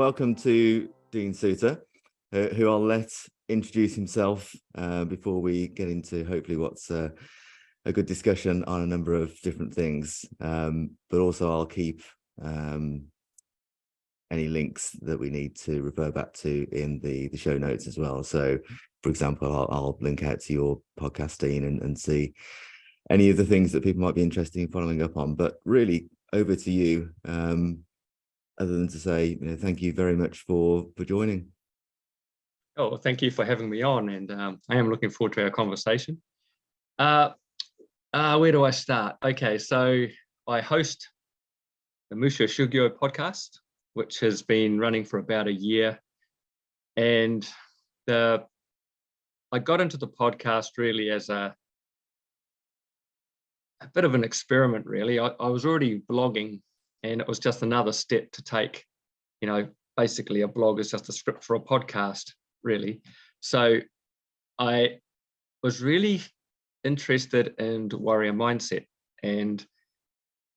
welcome to Dean Suter, who I'll let introduce himself before we get into hopefully what's a good discussion on a number of different things. But also I'll keep any links that we need to refer back to in the show notes as well. So, for example, I'll link out to your podcast, Dean, and see any of the things that people might be interested in following up on. But really, over to you. Other than to say, thank you very much for joining. Oh, well, thank you for having me on, and I am looking forward to our conversation. Where do I start? Okay, so I host the Musha Shugyo podcast, which has been running for about a year, and I got into the podcast really as a bit of an experiment. Really, I was already blogging. And it was just another step to take, basically a blog is just a script for a podcast, really. So I was really interested in warrior mindset. And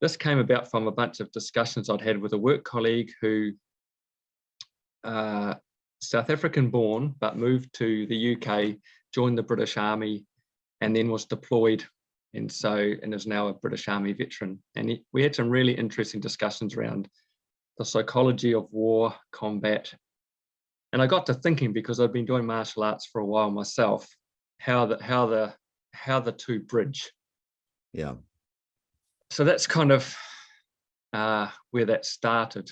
this came about from a bunch of discussions I'd had with a work colleague who, South African born, but moved to the UK, joined the British Army, and then was deployed and is now a British Army veteran. And we had some really interesting discussions around the psychology of war, combat. And I got to thinking, because I've been doing martial arts for a while myself, how the two bridge. Yeah. So that's kind of where that started.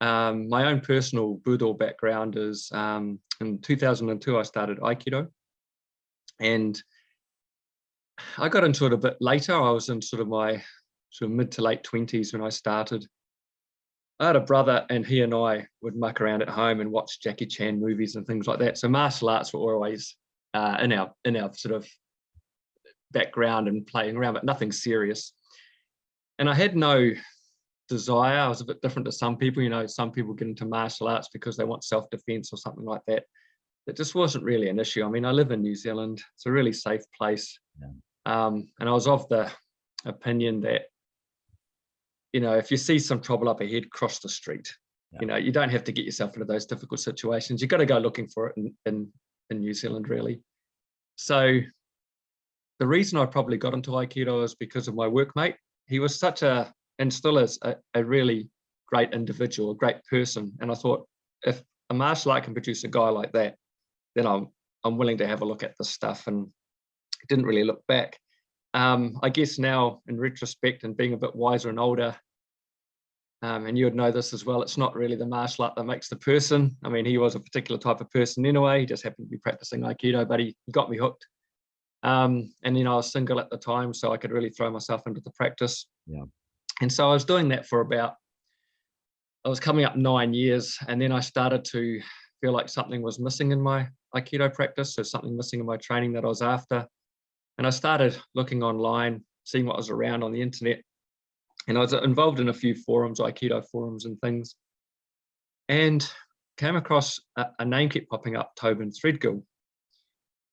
My own personal Budo background is in 2002, I started Aikido. And I got into it a bit later. I was in sort of my mid to late 20s when I started. I had a brother, and he and I would muck around at home and watch Jackie Chan movies and things like that. So martial arts were always in our sort of background and playing around, but nothing serious. And I had no desire. I was a bit different to some people. Some people get into martial arts because they want self-defense or something like that. It just wasn't really an issue. I mean, I live in New Zealand. It's a really safe place. Yeah. And I was of the opinion that, if you see some trouble up ahead, cross the street. Yeah. You don't have to get yourself into those difficult situations. You've got to go looking for it in New Zealand, really. So the reason I probably got into Aikido is because of my workmate. He was and still is a really great individual, a great person. And I thought, if a martial art can produce a guy like that, then I'm willing to have a look at this stuff, and didn't really look back. I guess now, in retrospect, and being a bit wiser and older, and you would know this as well, it's not really the martial art that makes the person. I mean, he was a particular type of person anyway. He just happened to be practicing Aikido, but he got me hooked. And I was single at the time, so I could really throw myself into the practice. Yeah. And so I was doing that for I was coming up 9 years, and then I started to feel like something was missing in my Aikido practice, so something missing in my training that I was after. And I started looking online, seeing what was around on the internet. And I was involved in a few forums, Aikido forums and things, and came across a name kept popping up, Tobin Threadgill.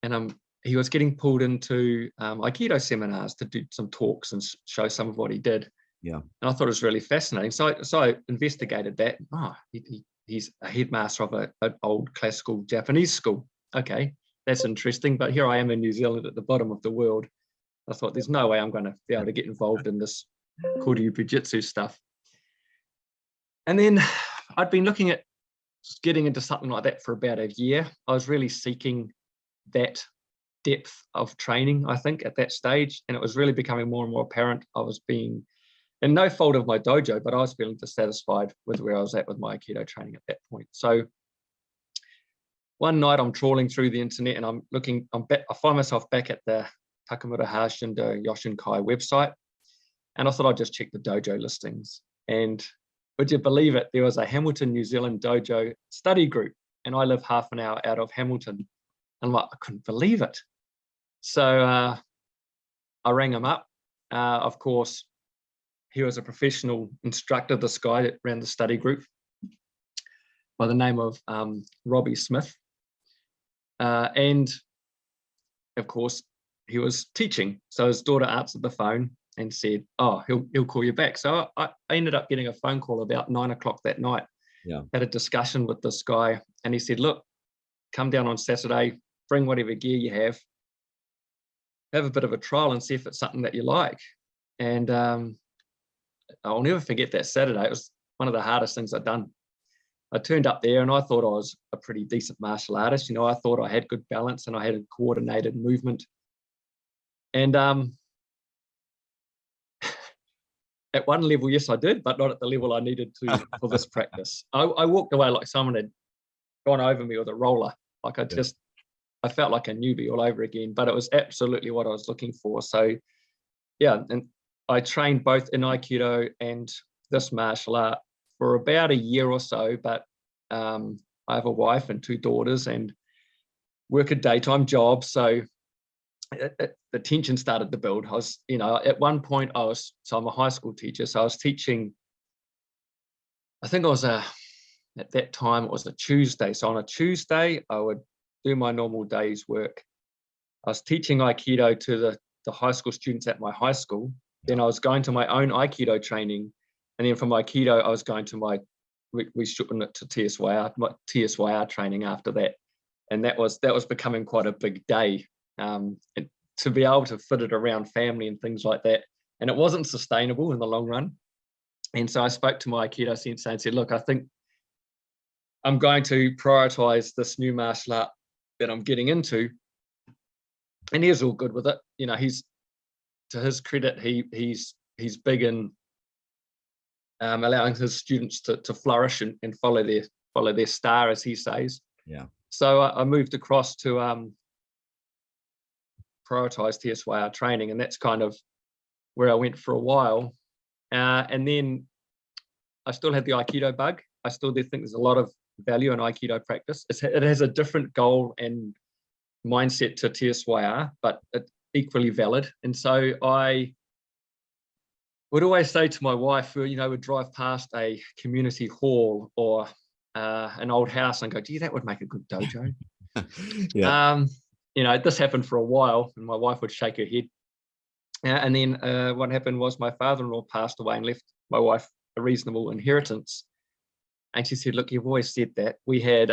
And he was getting pulled into Aikido seminars to do some talks and show some of what he did. Yeah. And I thought it was really fascinating. So I investigated that. He's a headmaster of an old classical Japanese school. Okay, that's interesting. But here I am in New Zealand at the bottom of the world. I thought, there's no way I'm going to be able to get involved in this Koryu Bujitsu stuff. And then I'd been looking at getting into something like that for about a year. I was really seeking that depth of training, I think, at that stage. And it was really becoming more and more apparent. I was being, and no fault of my dojo, but I was feeling dissatisfied with where I was at with my Aikido training at that point. So one night I'm trawling through the internet, and I find myself back at the Takamura-ha Yoshin-ryu website. And I thought I'd just check the dojo listings. And would you believe it, there was a Hamilton, New Zealand dojo study group, and I live half an hour out of Hamilton. And I'm like, I couldn't believe it. So I rang him up. Of course, he was a professional instructor, this guy that ran the study group, by the name of Robbie Smith. And of course, he was teaching. So his daughter answered the phone and said, oh, he'll call you back. So I ended up getting a phone call about 9 o'clock that night had a discussion with this guy, and he said, look, come down on Saturday, bring whatever gear you have a bit of a trial and see if it's something that you like. And I'll never forget that Saturday. It was one of the hardest things I'd done. I turned up there and I thought I was a pretty decent martial artist. You know, I thought I had good balance and I had a coordinated movement. And at one level, yes, I did, but not at the level I needed to for this practice. I walked away like someone had gone over me with a roller. Like I felt like a newbie all over again, but it was absolutely what I was looking for. So yeah, and I trained both in Aikido and this martial art for about a year or so, but I have a wife and 2 daughters and work a daytime job. So the tension started to build. I was, you know, at one point I'm a high school teacher. So I was teaching, I think at that time it was a Tuesday. So on a Tuesday, I would do my normal day's work. I was teaching Aikido to the high school students at my high school. Then I was going to my own Aikido training. And then from Aikido, I was going to we shortened it to my TSYR training after that. And that was becoming quite a big day. And to be able to fit it around family and things like that. And it wasn't sustainable in the long run. And so I spoke to my Aikido sensei and said, look, I think I'm going to prioritize this new martial art that I'm getting into. And he was all good with it. You know, to his credit, he's big in allowing his students to flourish and follow their star, as he says. Yeah. So I moved across to prioritize TSYR training, and that's kind of where I went for a while. And then I still had the Aikido bug. I still do think there's a lot of value in Aikido practice. It has a different goal and mindset to TSYR, but it's equally valid. And so I would always say to my wife, you know, would drive past a community hall or an old house and go, gee, that would make a good dojo. Yeah. You know, this happened for a while and my wife would shake her head. And then what happened was my father-in-law passed away and left my wife a reasonable inheritance. And she said, look, you've always said that. We had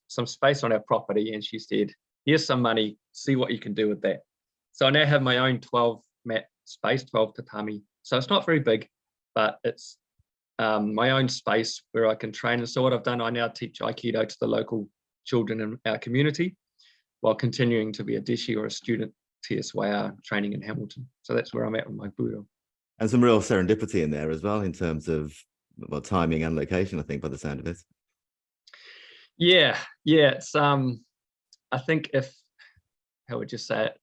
some space on our property, and she said, here's some money, see what you can do with that. So I now have my own 12 mat space, 12 tatami. So it's not very big, but it's my own space where I can train. And so what I've done, I now teach Aikido to the local children in our community while continuing to be a deshi or a student TSYR training in Hamilton. So that's where I'm at with my Budo. And some real serendipity in there as well in terms of timing and location, I think, by the sound of it. Yeah. It's I think how would you say it?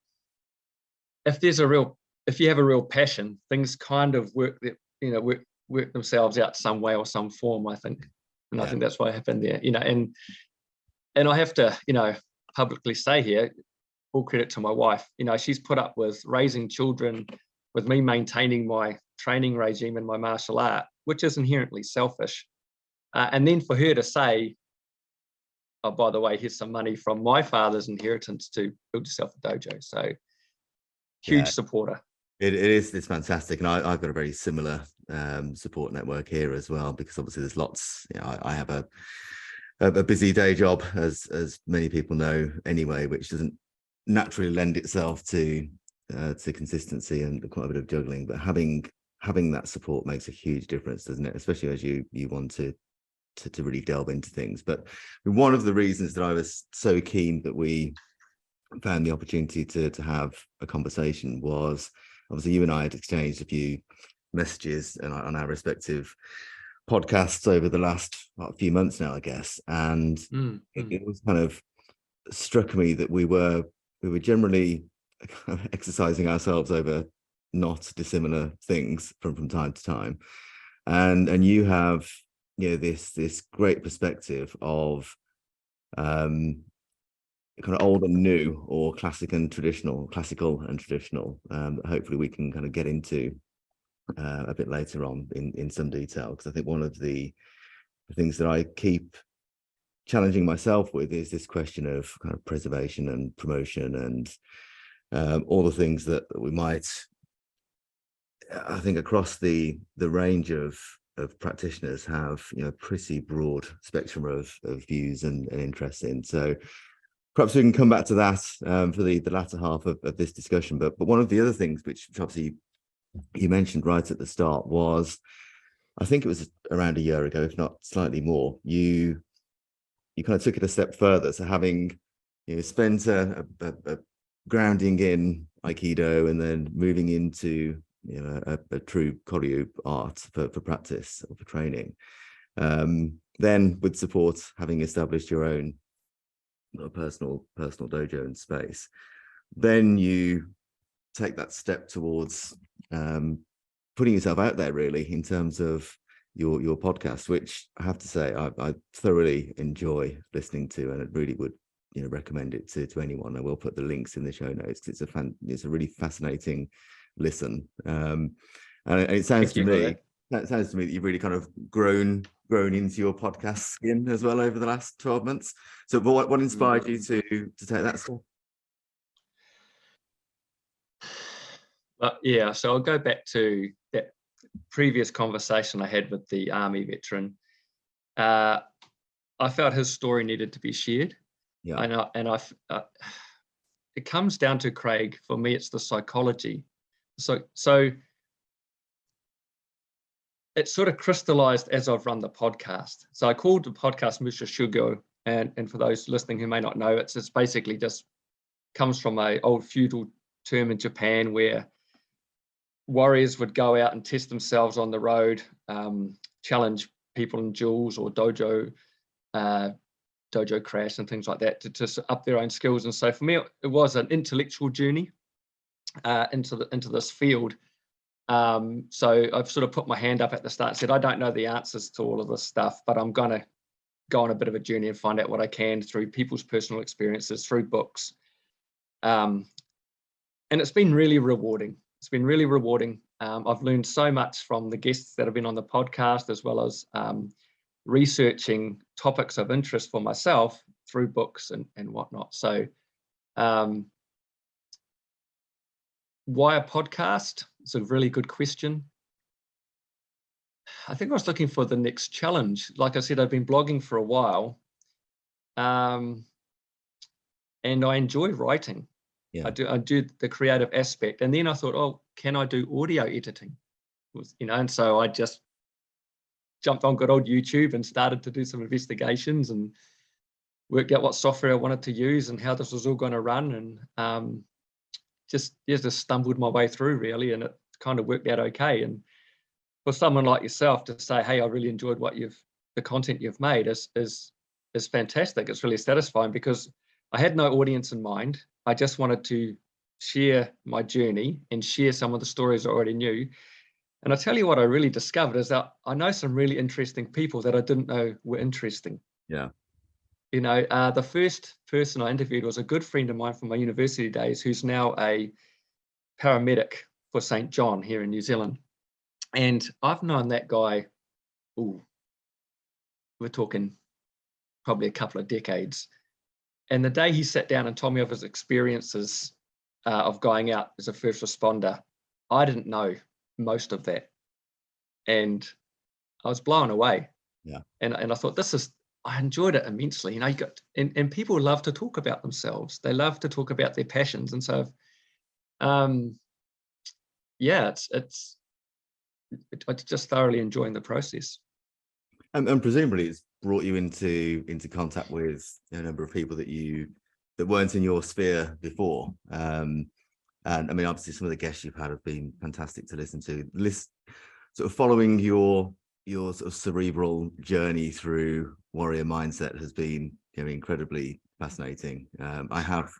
If you have a real passion, things kind of work themselves out some way or some form, I think. And I think that's what happened there, you know, and I have to, you know, publicly say here, all credit to my wife. You know, she's put up with raising children, with me maintaining my training regime and my martial art, which is inherently selfish. And then for her to say, oh, by the way, here's some money from my father's inheritance to build yourself a dojo. So huge supporter. It's fantastic. And I've got a very similar support network here as well, because obviously there's lots, you know, I have a busy day job, as many people know anyway, which doesn't naturally lend itself to consistency and quite a bit of juggling. But having that support makes a huge difference, doesn't it? Especially as you want to really delve into things. But one of the reasons that I was so keen that we found the opportunity to have a conversation was obviously you and I had exchanged a few messages on our respective podcasts over the last few months now, I guess. And it was kind of struck me that we were generally exercising ourselves over not dissimilar things from time to time. And you have, you know, this great perspective of kind of old and new, or classical and traditional, hopefully we can kind of get into a bit later on in some detail, because I think one of the things that I keep challenging myself with is this question of kind of preservation and promotion and all the things that we might, I think, across the range of of practitioners have, you know, a pretty broad spectrum of views and interests in. So perhaps we can come back to that for the latter half of this discussion. But one of the other things which obviously you mentioned right at the start was, I think it was around a year ago, if not slightly more, you kind of took it a step further. So having, you know, spent a grounding in Aikido and then moving into, you know, a true Koryu art for practice or for training. Then with support, having established your own personal dojo and space, then you take that step towards putting yourself out there, really, in terms of your podcast, which I have to say I thoroughly enjoy listening to, and it really would, you know, recommend it to anyone. I will put the links in the show notes because it's a really fascinating listen. And it sounds to me that you've really kind of grown into your podcast skin as well over the last 12 months. So what inspired you to take that step? Yeah, so I'll go back to that previous conversation I had with the Army veteran. I felt his story needed to be shared. Yeah. It comes down to, Craig, for me, it's the psychology. So it sort of crystallized as I've run the podcast. So I called the podcast Musha Shugyo, and for those listening who may not know, it's basically just comes from an old feudal term in Japan where warriors would go out and test themselves on the road, challenge people in duels or dojo crash and things like that to up their own skills. And so for me, it was an intellectual journey into this field. So I've sort of put my hand up at the start and said, I don't know the answers to all of this stuff, but I'm going to go on a bit of a journey and find out what I can through people's personal experiences, through books. And it's been really rewarding. It's been really rewarding. I've learned so much from the guests that have been on the podcast, as well as researching topics of interest for myself through books and whatnot. So why a podcast? It's a really good question. I think I was looking for the next challenge. Like I said, I've been blogging for a while, and I enjoy writing. Yeah. I do the creative aspect. And then I thought, oh, can I do audio editing? You know, and so I just jumped on good old YouTube and started to do some investigations and worked out what software I wanted to use and how this was all going to run, and just stumbled my way through, really, and it kind of worked out okay. And for someone like yourself to say, hey, I really enjoyed the content you've made is fantastic. It's really satisfying because I had no audience in mind. I just wanted to share my journey and share some of the stories I already knew. And I tell you what I really discovered is that I know some really interesting people that I didn't know were interesting. Yeah. You know, the first person I interviewed was a good friend of mine from my university days, who's now a paramedic for St. John here in New Zealand. And I've known that guy, we're talking probably a couple of decades. And the day he sat down and told me of his experiences of going out as a first responder, I didn't know most of that. And I was blown away. Yeah. And I thought, I enjoyed it immensely. You know, and people love to talk about themselves. They love to talk about their passions. And so, yeah, I just thoroughly enjoying the process. And presumably it's brought you into contact with a number of people that weren't in your sphere before. And I mean, obviously some of the guests you've had have been fantastic to listen to. Sort of following your sort of cerebral journey through warrior mindset has been, you know, incredibly fascinating. I have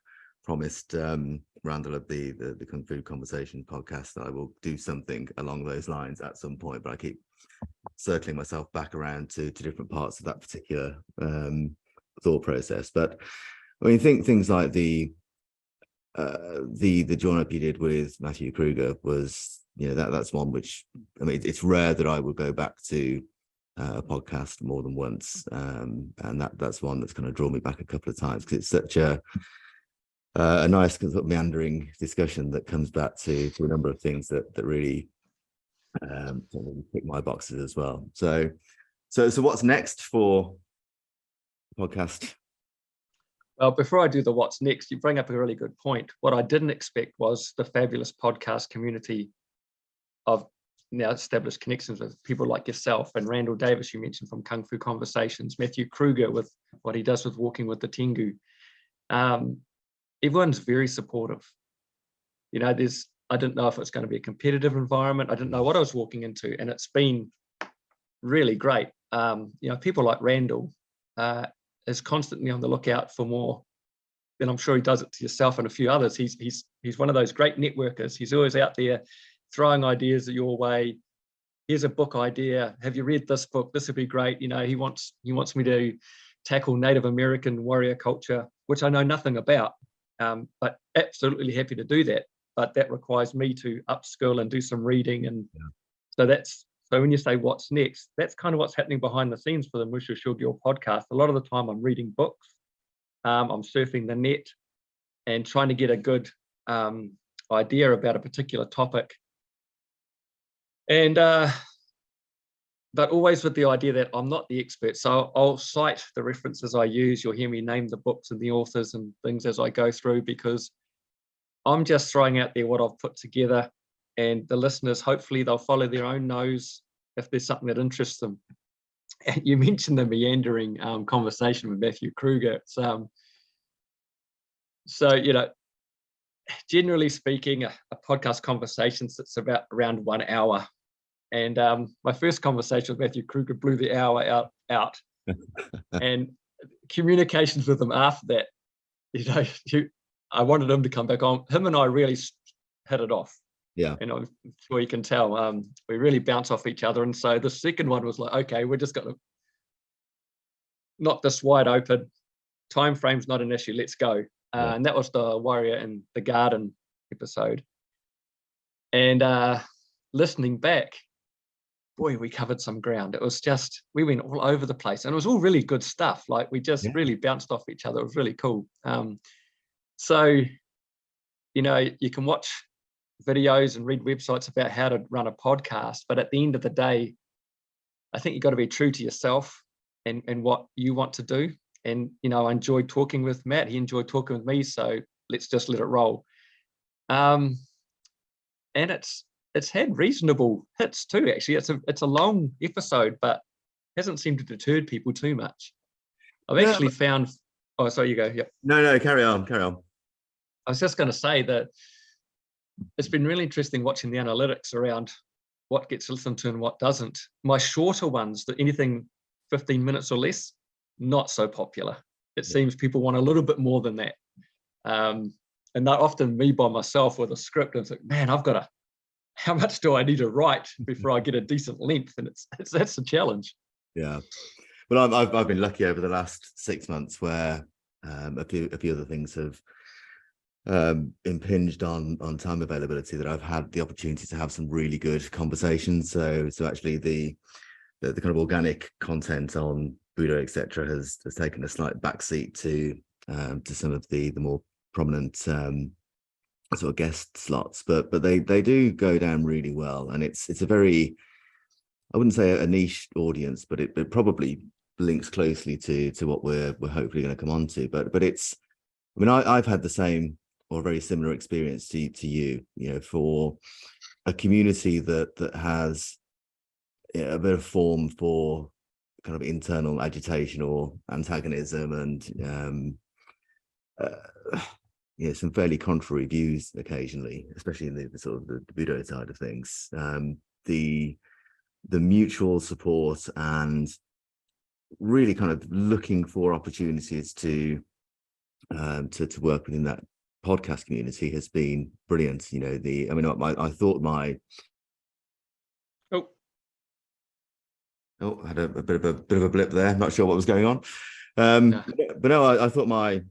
promised Randall of the Kung Fu Conversation podcast that I will do something along those lines at some point, but I keep circling myself back around to different parts of that particular thought process. But I mean, things like the join up you did with Matthew Kruger was, you know, that's one which, I mean, it's rare that I would go back to a podcast more than once, and that's one that's kind of drawn me back a couple of times because it's such a nice sort of meandering discussion that comes back to a number of things that really So tick my boxes as well. So what's next for podcast? Well, before I do the what's next, you bring up a really good point. What I didn't expect was the fabulous podcast community of now established connections with people like yourself and Randall Davis, you mentioned, from Kung Fu Conversations, Matthew Kruger with what he does with Walking with the Tengu. Everyone's very supportive. You know, I didn't know if it's going to be a competitive environment. I didn't know what I was walking into, and it's been really great. You know, people like Randall is constantly on the lookout for more. And I'm sure he does it to yourself and a few others. He's one of those great networkers. He's always out there throwing ideas your way. Here's a book idea. Have you read this book? This would be great. You know, he wants me to tackle Native American warrior culture, which I know nothing about, but absolutely happy to do that. But that requires me to upskill and do some reading. And so when you say what's next, that's kind of what's happening behind the scenes for the Musha Shugyo podcast. A lot of the time I'm reading books, I'm surfing the net and trying to get a good idea about a particular topic. And but always with the idea that I'm not the expert. So I'll cite the references I use. You'll hear me name the books and the authors and things as I go through, because I'm just throwing out there what I've put together, and the listeners, hopefully they'll follow their own nose if there's something that interests them. And you mentioned the meandering conversation with Matthew Kruger. So, you know, generally speaking, a podcast conversation sits around 1 hour. And my first conversation with Matthew Kruger blew the hour out. And communications with him after that, you know, I wanted him to come back on. Him and I really hit it off. Yeah. And I'm sure you can tell, we really bounce off each other. And so the second one was like, okay, we're just going to knock this wide open. Time frame's not an issue. Let's go. And that was the Warrior in the Garden episode. And listening back, boy, we covered some ground. It was just, we went all over the place, and it was all really good stuff. Like, we just really bounced off each other. It was really cool. So, you know, you can watch videos and read websites about how to run a podcast, but at the end of the day, I think you've got to be true to yourself and what you want to do. And, you know, I enjoyed talking with Matt. He enjoyed talking with me. So let's just let it roll. And it's had reasonable hits too, actually. It's a long episode, but hasn't seemed to deter people too much. I've actually found, oh, sorry, you go. Yeah. No, carry on. I was just going to say that it's been really interesting watching the analytics around what gets listened to and what doesn't. My shorter ones, anything 15 minutes or less, not so popular. It seems people want a little bit more than that. And not often me by myself with a script, and it's like, man, how much do I need to write before I get a decent length? And that's a challenge. Yeah. Well, I've been lucky over the last 6 months where a few other things have impinged on time availability, that I've had the opportunity to have some really good conversations. So actually the kind of organic content on Budo, etc., has taken a slight backseat to some of the more prominent sort of guest slots, but they do go down really well, and it's a very, I wouldn't say a niche audience, but it probably links closely to what we're hopefully going to come on to. But it's, I mean, I've had the same or very similar experience to you, you know, for a community that has a bit of form for kind of internal agitation or antagonism, and some fairly contrary views occasionally, especially in the sort of the Budo side of things. The mutual support and really kind of looking for opportunities to work within that podcast community has been brilliant. You know, I thought my I had a bit of a blip there. I'm not sure what was going on. But no, I thought my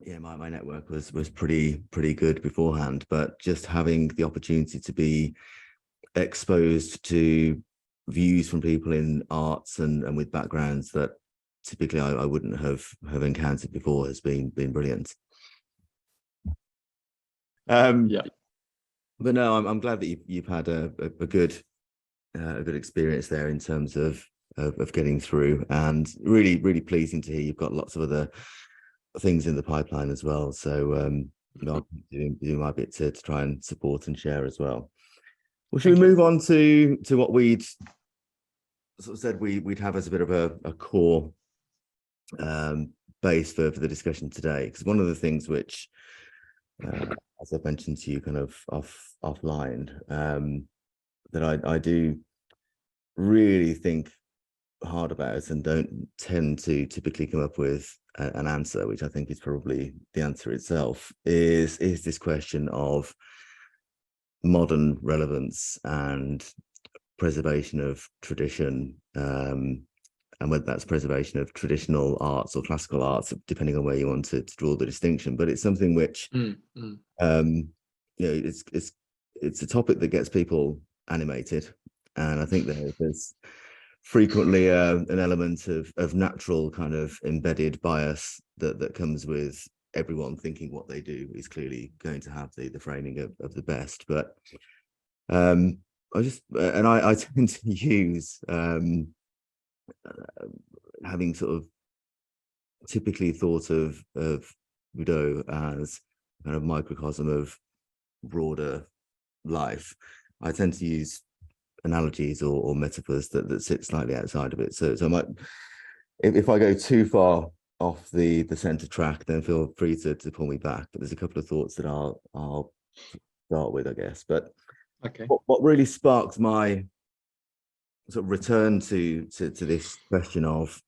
network was pretty good beforehand, but just having the opportunity to be exposed to views from people in arts and with backgrounds that typically I wouldn't have encountered before has been brilliant. But no, I'm glad that you've had a good experience there in terms of getting through, and really pleasing to hear you've got lots of other things in the pipeline as well. So I'll do my bit to try and support and share as well. Well, should we move on to what we'd sort of said we'd have as a bit of a core base for the discussion today? Because one of the things which, as I mentioned to you kind of offline, that I do really think hard about and don't tend to typically come up with an answer, which I think is probably the answer itself, is this question of modern relevance and preservation of tradition, and whether that's preservation of traditional arts or classical arts, depending on where you want to draw the distinction. But it's something which, it's a topic that gets people animated, and I think there's frequently an element of natural kind of embedded bias that comes with everyone thinking what they do is clearly going to have the framing of the best. But I tend to use, having sort of typically thought of Budo as kind of microcosm of broader life, I tend to use analogies or metaphors that sit slightly outside of it. So I might, if I go too far off the center track, then feel free to pull me back. But there's a couple of thoughts that I'll start with, I guess. But what really sparked my sort of return to this question of,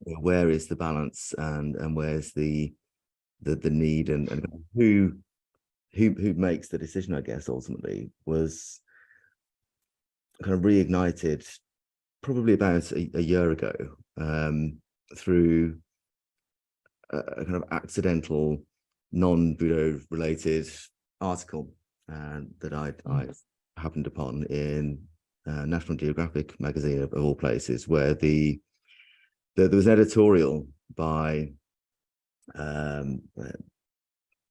you know, where is the balance and where's the need, and who makes the decision, I guess, ultimately, was kind of reignited probably about a year ago, through a kind of accidental non-Budo related article that I happened upon in National Geographic magazine of all places, where there was an editorial by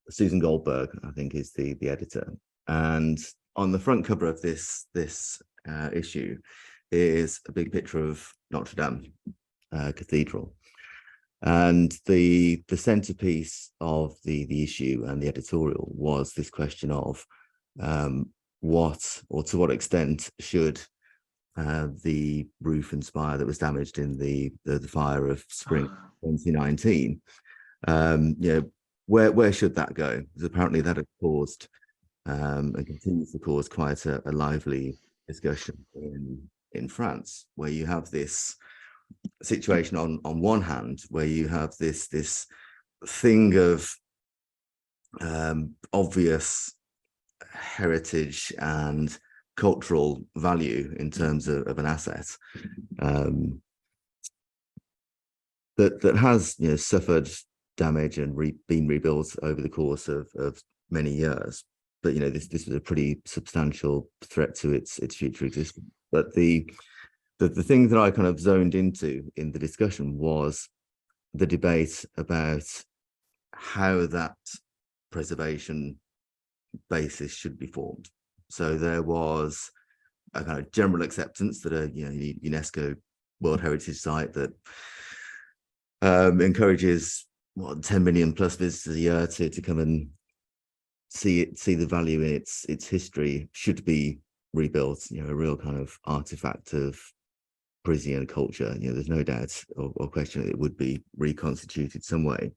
Susan Goldberg, I think is the editor, and on the front cover of this issue is a big picture of Notre Dame Cathedral, and the centerpiece of the issue and the editorial was this question of what, or to what extent, should the roof and spire that was damaged in the fire of spring 2019, where should that go? Because apparently that had caused and continues to cause quite a lively discussion in France, where you have this situation on one hand, where you have this thing of obvious heritage and cultural value in terms of an asset, that has, you know, suffered damage and been rebuilt over the course of many years. But, you know, this was a pretty substantial threat to its future existence. But the thing that I kind of zoned into in the discussion was the debate about how that preservation basis should be formed. So there was a kind of general acceptance that a UNESCO World Heritage Site that encourages 10 million plus visitors a year to come and see the value in its history should be rebuilt. You know, a real kind of artifact of Parisian culture. You know, there's no doubt or question that it would be reconstituted some way.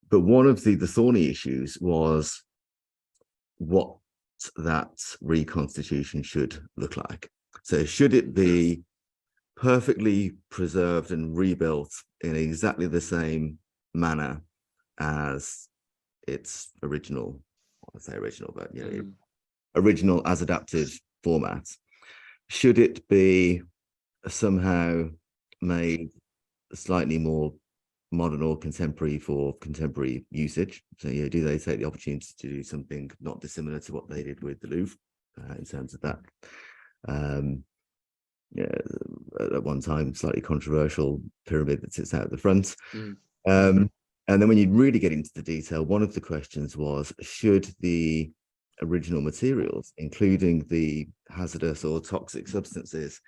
But one of the thorny issues was what that reconstitution should look like. So should it be perfectly preserved and rebuilt in exactly the same manner as its original, I say original, but you know, original as adapted format? Should it be somehow made slightly more modern or contemporary for contemporary usage? So, you know, do they take the opportunity to do something not dissimilar to what they did with the Louvre in terms of that? At one time, slightly controversial pyramid that sits out at the front. And then when you really get into the detail, one of the questions was, should the original materials, including the hazardous or toxic substances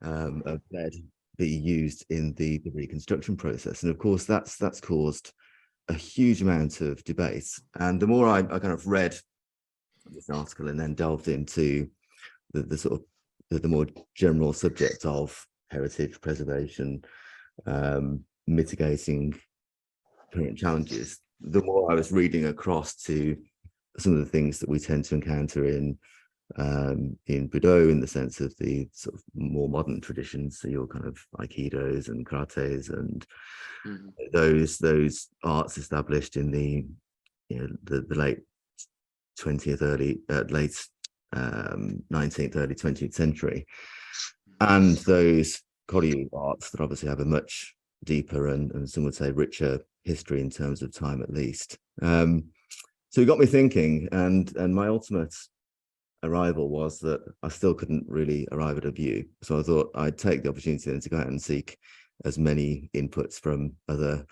of lead be used in the reconstruction process. And of course, that's caused a huge amount of debate. And the more I kind of read this article and then delved into the sort of the more general subject of heritage preservation, mitigating current challenges, the more I was reading across to some of the things that we tend to encounter in Budo, in the sense of the sort of more modern traditions, so your kind of aikidos and karates and those arts established in the the late 20th, late 19th, early 20th century, and those Koryu arts that obviously have a much deeper and some would say richer history in terms of time, at least. So it got me thinking, and my ultimate arrival was that I still couldn't really arrive at a view. So I thought I'd take the opportunity then to go out and seek as many inputs from other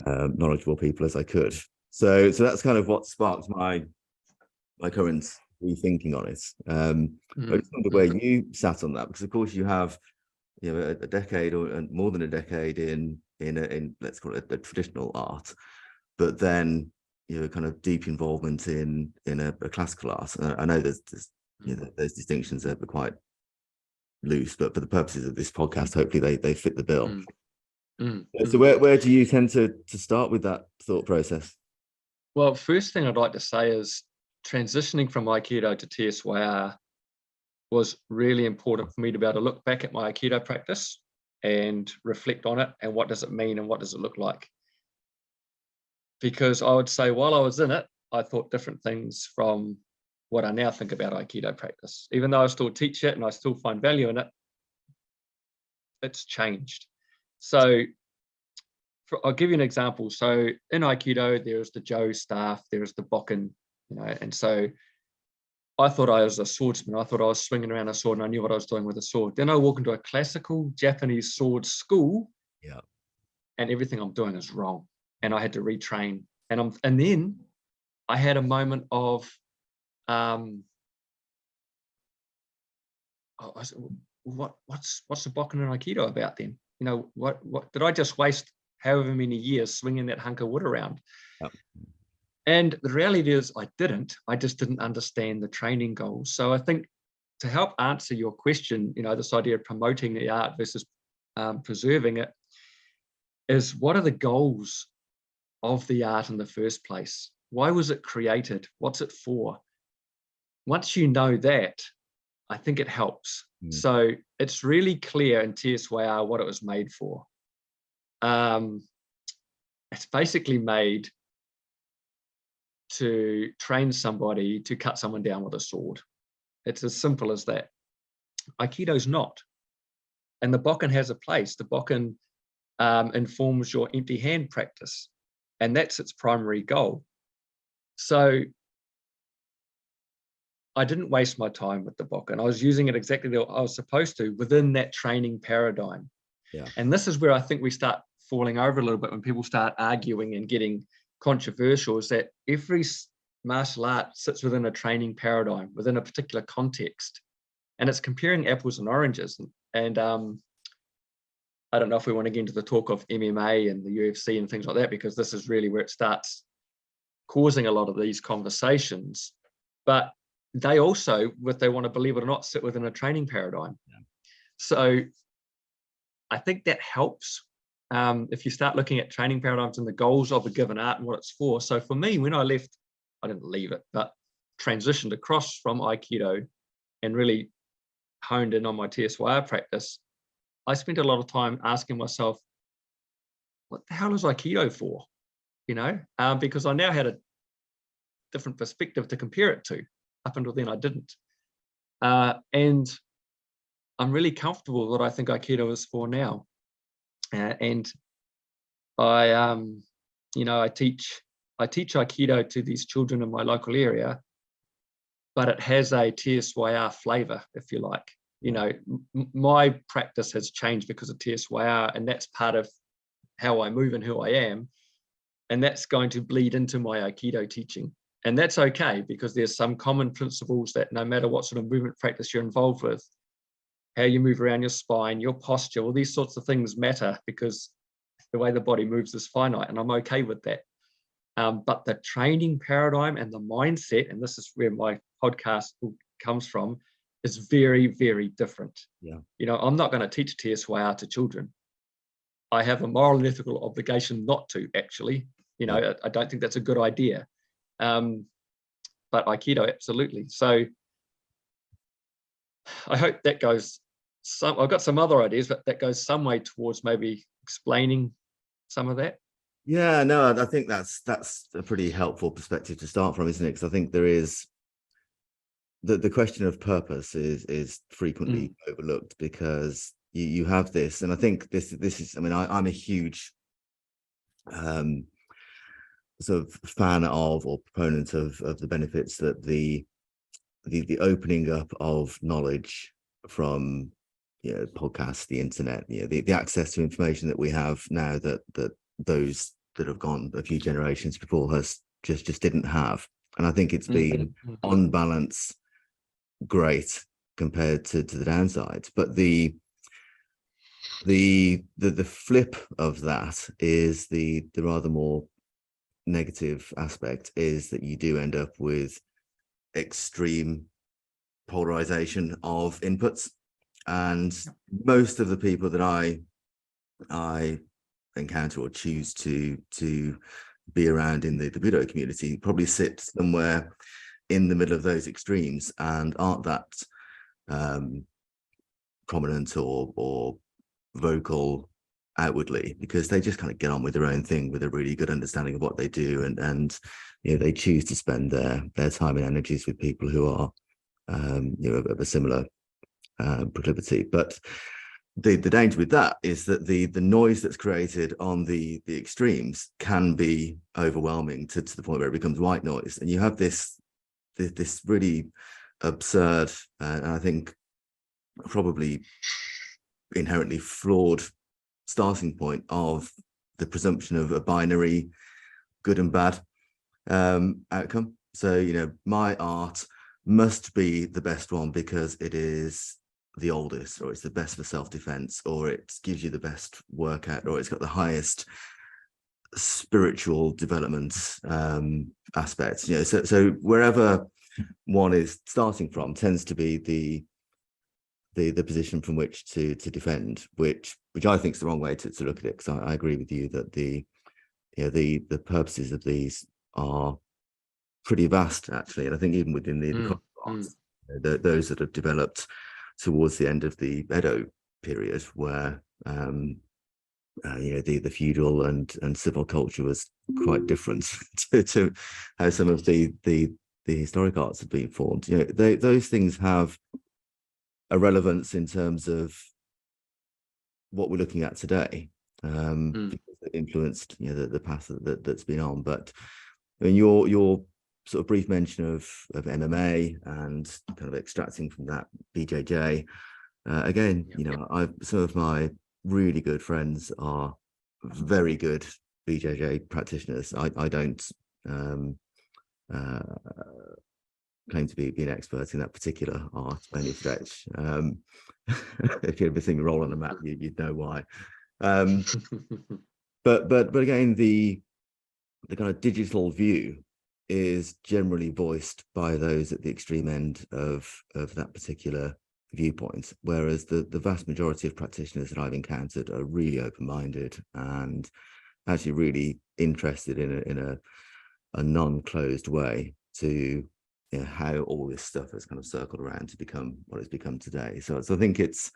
knowledgeable people as I could. So that's kind of what sparked my current rethinking on it. I just wonder where you sat on that, because of course you have a decade or more than a decade in let's call it a traditional art, but then kind of deep involvement in a classical art. I know there's those distinctions are quite loose, but for the purposes of this podcast, hopefully they fit the bill. So where do you tend to start with that thought process? Well, first thing I'd like to say is transitioning from Aikido to TSYR was really important for me to be able to look back at my Aikido practice and reflect on it, and what does it mean and what does it look like. Because I would say while I was in it, I thought different things from what I now think about Aikido practice. Even though I still teach it and I still find value in it, it's changed. So I'll give you an example. So in Aikido, there's the Jo staff, there's the Bokken, and so I thought I was a swordsman. I thought I was swinging around a sword and I knew what I was doing with a sword. Then I walk into a classical Japanese sword school, and everything I'm doing is wrong. And I had to retrain. And then I had a moment of, I said, what's the Bokken and Aikido about then? What did I just waste however many years swinging that hunk of wood around? And the reality is I just didn't understand the training goals. So I think to help answer your question, this idea of promoting the art versus preserving it, is what are the goals of the art in the first place? Why was it created? What's it for? Once you know that, I think it helps. So it's really clear in TSYR what it was made for. It's basically made to train somebody to cut someone down with a sword. It's as simple as that. Aikido's not. And the Bokken has a place. The Bokken informs your empty hand practice, and that's its primary goal. So I didn't waste my time with the Bokken. I was using it exactly the way I was supposed to within that training paradigm. And this is where I think we start falling over a little bit when people start arguing and getting controversial, is that every martial art sits within a training paradigm, within a particular context, and it's comparing apples and oranges. And I don't know if we want to get into the talk of MMA and the UFC and things like that, because this is really where it starts causing a lot of these conversations. But they also, whether they want to believe it or not, sit within a training paradigm. So I think that helps. If you start looking at training paradigms and the goals of a given art and what it's for. So for me, when I left, I didn't leave it, but transitioned across from Aikido and really honed in on my TSYR practice, I spent a lot of time asking myself, what the hell is Aikido for? Because I now had a different perspective to compare it to. Up until then, I didn't. And I'm really comfortable with what I think Aikido is for now. And I teach Aikido to these children in my local area, but it has a TSYR flavor, if you like. My practice has changed because of TSYR, and that's part of how I move and who I am. And that's going to bleed into my Aikido teaching. And that's okay, because there's some common principles that no matter what sort of movement practice you're involved with, how you move around your spine, your posture, all these sorts of things matter, because the way the body moves is finite, and I'm okay with that. But the training paradigm and the mindset, and this is where my podcast comes from, is very, very different. Yeah. You know, I'm not going to teach TSYR to children. I have a moral and ethical obligation not to, actually. You know, I don't think that's a good idea. But Aikido, absolutely. So I hope that goes some, I've got some other ideas, but that goes some way towards maybe explaining some of that. Yeah, no, I think that's a pretty helpful perspective to start from, isn't it? Because I think there is the question of purpose is frequently overlooked, because you have this, and I think this is, I mean, I'm a huge sort of fan of, or proponent of the benefits that the opening up of knowledge from, you know, podcasts, the internet, you know, the access to information that we have now that those that have gone a few generations before us just didn't have. And I think it's been on balance great compared to the downsides. But the flip of that is the rather more negative aspect, is that you do end up with extreme polarization of inputs, and most of the people that I encounter or choose to be around in the Budo community probably sit somewhere in the middle of those extremes, and aren't that prominent or vocal outwardly, because they just kind of get on with their own thing with a really good understanding of what they do, and you know, they choose to spend their time and energies with people who are you know, of a similar proclivity. But the danger with that is that the noise that's created on the extremes can be overwhelming to the point where it becomes white noise, and you have this really absurd and I think probably inherently flawed starting point of the presumption of a binary good and bad outcome. So, you know, my art must be the best one because it is the oldest, or it's the best for self-defense, or it gives you the best workout, or it's got the highest spiritual development aspects. You know, so wherever one is starting from tends to be the position from which to defend, which I think is the wrong way to look at it, because I agree with you that the purposes of these are pretty vast, actually. And I think even within the arts, those that have developed towards the end of the Edo period, where you know, the feudal and civil culture was quite different to how some of the historic arts have been formed. You know, those things have a relevance in terms of what we're looking at today, because it influenced, you know, the path that's been on. But I mean, your sort of brief mention of MMA and kind of extracting from that BJJ, again, you know, some of my really good friends are very good BJJ practitioners. I don't claim to be an expert in that particular art by any stretch. If you ever see me roll on a mat, you'd know why. But again, the kind of digital view is generally voiced by those at the extreme end of that particular viewpoint, whereas the vast majority of practitioners that I've encountered are really open-minded and actually really interested in a non-closed way to, you know, how all this stuff has kind of circled around to become what it's become today. So I think it's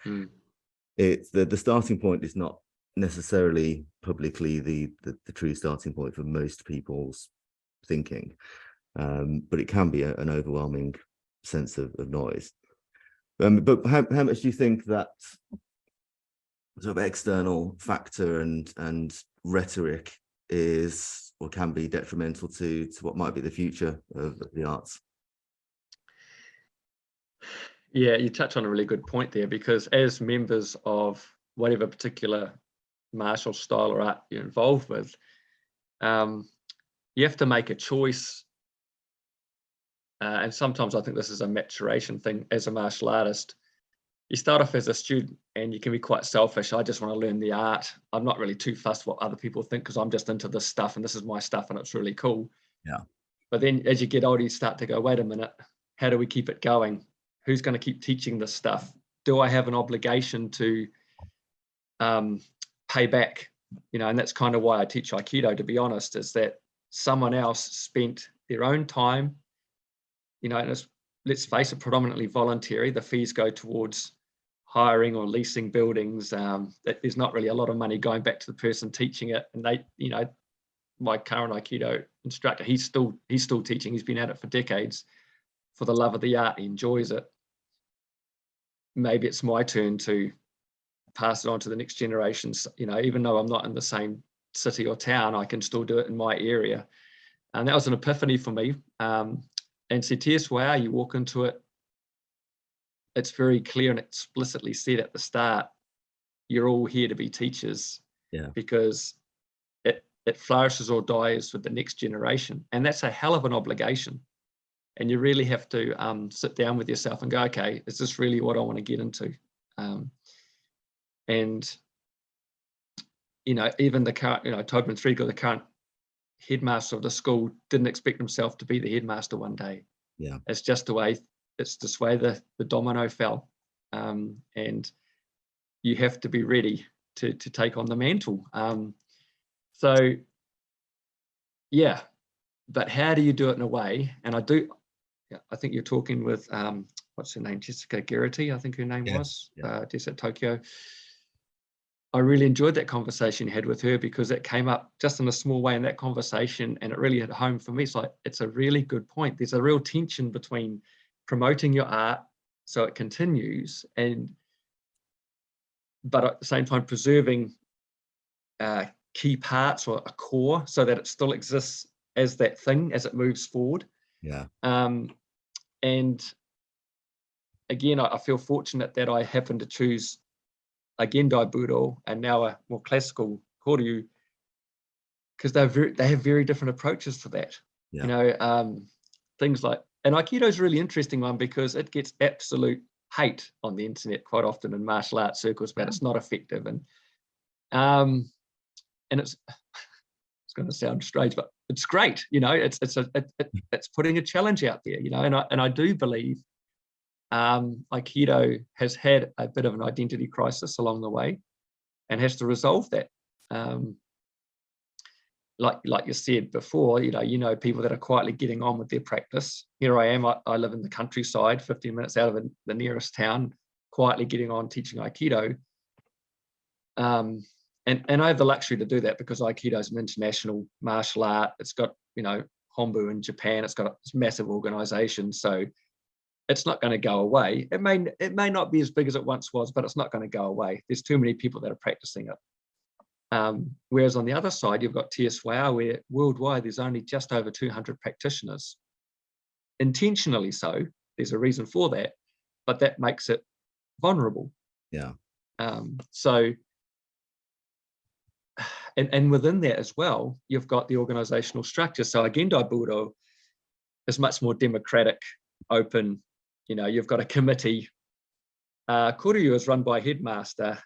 the starting point is not necessarily publicly the true starting point for most people's thinking, but it can be an overwhelming sense of noise. But how much do you think that sort of external factor and rhetoric is or can be detrimental to what might be the future of the arts? Yeah, you touch on a really good point there, because as members of whatever particular martial style or art you're involved with, you have to make a choice and sometimes I think this is a maturation thing as a martial artist. You start off as a student and you can be quite selfish. I just want to learn the art. I'm not really too fussed what other people think because I'm just into this stuff and this is my stuff and it's really cool. Yeah. But then as you get older, you start to go, wait a minute, how do we keep it going? Who's going to keep teaching this stuff? Do I have an obligation to pay back? And that's kind of why I teach Aikido, to be honest, is that someone else spent their own time, and it's, let's face it, predominantly voluntary. The fees go towards hiring or leasing buildings. That there's not really a lot of money going back to the person teaching it. And they, my current Aikido instructor, he's still teaching. He's been at it for decades for the love of the art. He enjoys it. Maybe it's my turn to pass it on to the next generations. Even though I'm not in the same city or town, I can still do it in my area. And that was an epiphany for me. And CTSYR, you walk into it, it's very clear and explicitly said at the start, you're all here to be teachers. Yeah. Because it flourishes or dies with the next generation. And that's a hell of an obligation. And you really have to sit down with yourself and go, okay, is this really what I want to get into? And even the current, Tobin Threadgill, the current headmaster of the school, didn't expect himself to be the headmaster one day. Yeah. It's just the way the domino fell. And you have to be ready to take on the mantle. So, yeah, but how do you do it in a way? And I think you're talking with, what's her name? Jessica Garrity, I think her name was, Jess at Tokyo. I really enjoyed that conversation you had with her because it came up just in a small way in that conversation and it really hit home for me. It's like, it's a really good point. There's a real tension between promoting your art so it continues but at the same time preserving key parts or a core so that it still exists as that thing as it moves forward. Yeah. And again, I feel fortunate that I happened to choose a Gendai Budo and now a more classical Koryu, because they have very different approaches to that. Yeah. Things like, and Aikido is a really interesting one because it gets absolute hate on the internet quite often in martial arts circles, but it's not effective. And it's going to sound strange, but it's great. It's putting a challenge out there. And I do believe Aikido has had a bit of an identity crisis along the way, and has to resolve that. Like you said before, people that are quietly getting on with their practice. Here I am. I live in the countryside, 15 minutes out of the nearest town, quietly getting on teaching Aikido. And I have the luxury to do that because Aikido is an international martial art. It's got, Hombu in Japan. It's got this massive organization. So it's not going to go away. It may not be as big as it once was, but it's not going to go away. There's too many people that are practicing it. Whereas on the other side, you've got TSYR, where worldwide there's only just over 200 practitioners. Intentionally so. There's a reason for that, but that makes it vulnerable. Yeah. And within that as well, you've got the organizational structure. So a Gendai Budo is much more democratic, open. You've got a committee. Koryu is run by a headmaster,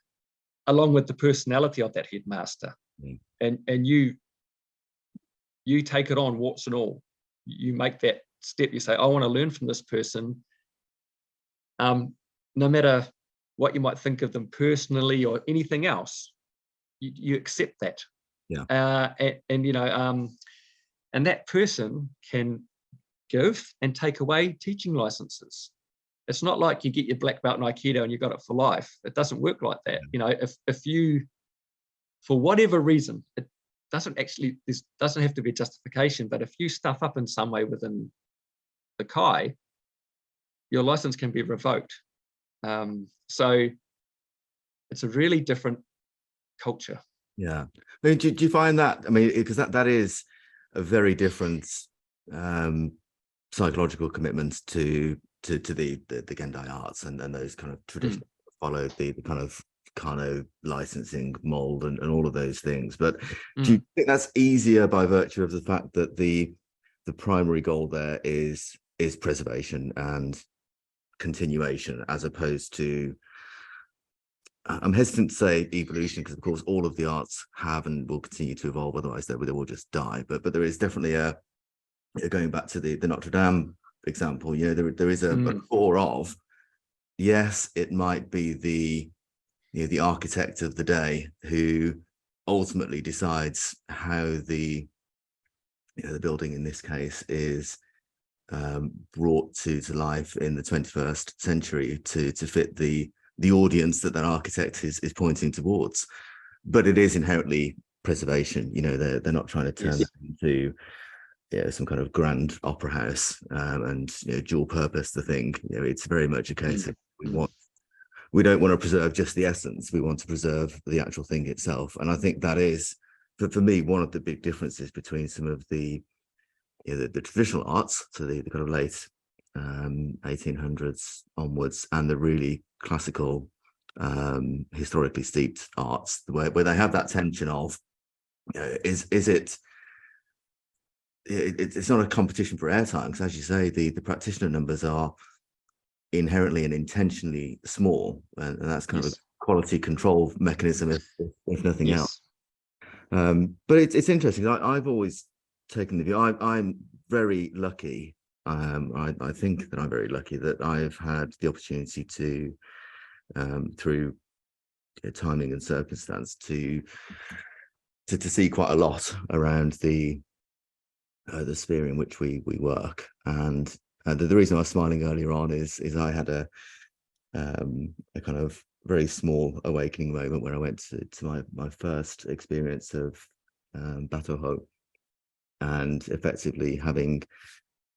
along with the personality of that headmaster. Mm. And you take it on, warts and all. You make that step. You say, I want to learn from this person. No matter what you might think of them personally or anything else, you accept that. Yeah. And that person can give and take away teaching licenses. It's not like you get your black belt in Aikido and you got it for life. It doesn't work like that. If you, for whatever reason, it doesn't have to be a justification, but if you stuff up in some way within the Kai, your license can be revoked. So it's a really different culture. Yeah. I mean, do you find that? I mean, because that is a very different psychological commitment to the Gendai arts and those kind of traditions follow the kind of licensing mold and all of those things. But do you think that's easier by virtue of the fact that the primary goal there is is preservation and continuation, as opposed to, I'm hesitant to say evolution, because of course all of the arts have and will continue to evolve, otherwise they will just die. But there is definitely a, going back to the Notre Dame example, there is a core of, yes, it might be the architect of the day who ultimately decides how the building in this case is brought to life in the 21st century to fit the audience that architect is pointing towards. But it is inherently preservation. They're not trying to turn that into some kind of grand opera house and dual purpose the thing. It's very much a case of we don't want to preserve just the essence, we want to preserve the actual thing itself. And I think that is, for me, one of the big differences between some of the the traditional arts, so the kind of late 1800s onwards, and the really classical historically steeped arts, where they have that tension of it's not a competition for airtime, because as you say, the practitioner numbers are inherently and intentionally small, and that's kind of a quality control mechanism if nothing else. But it's interesting. I've always taken the view, I'm very lucky. I think that I'm very lucky that I've had the opportunity to through timing and circumstance to see quite a lot around the sphere in which we work. And the reason I was smiling earlier on is I had a kind of very small awakening moment when I went to my first experience of Bato-ho, and effectively having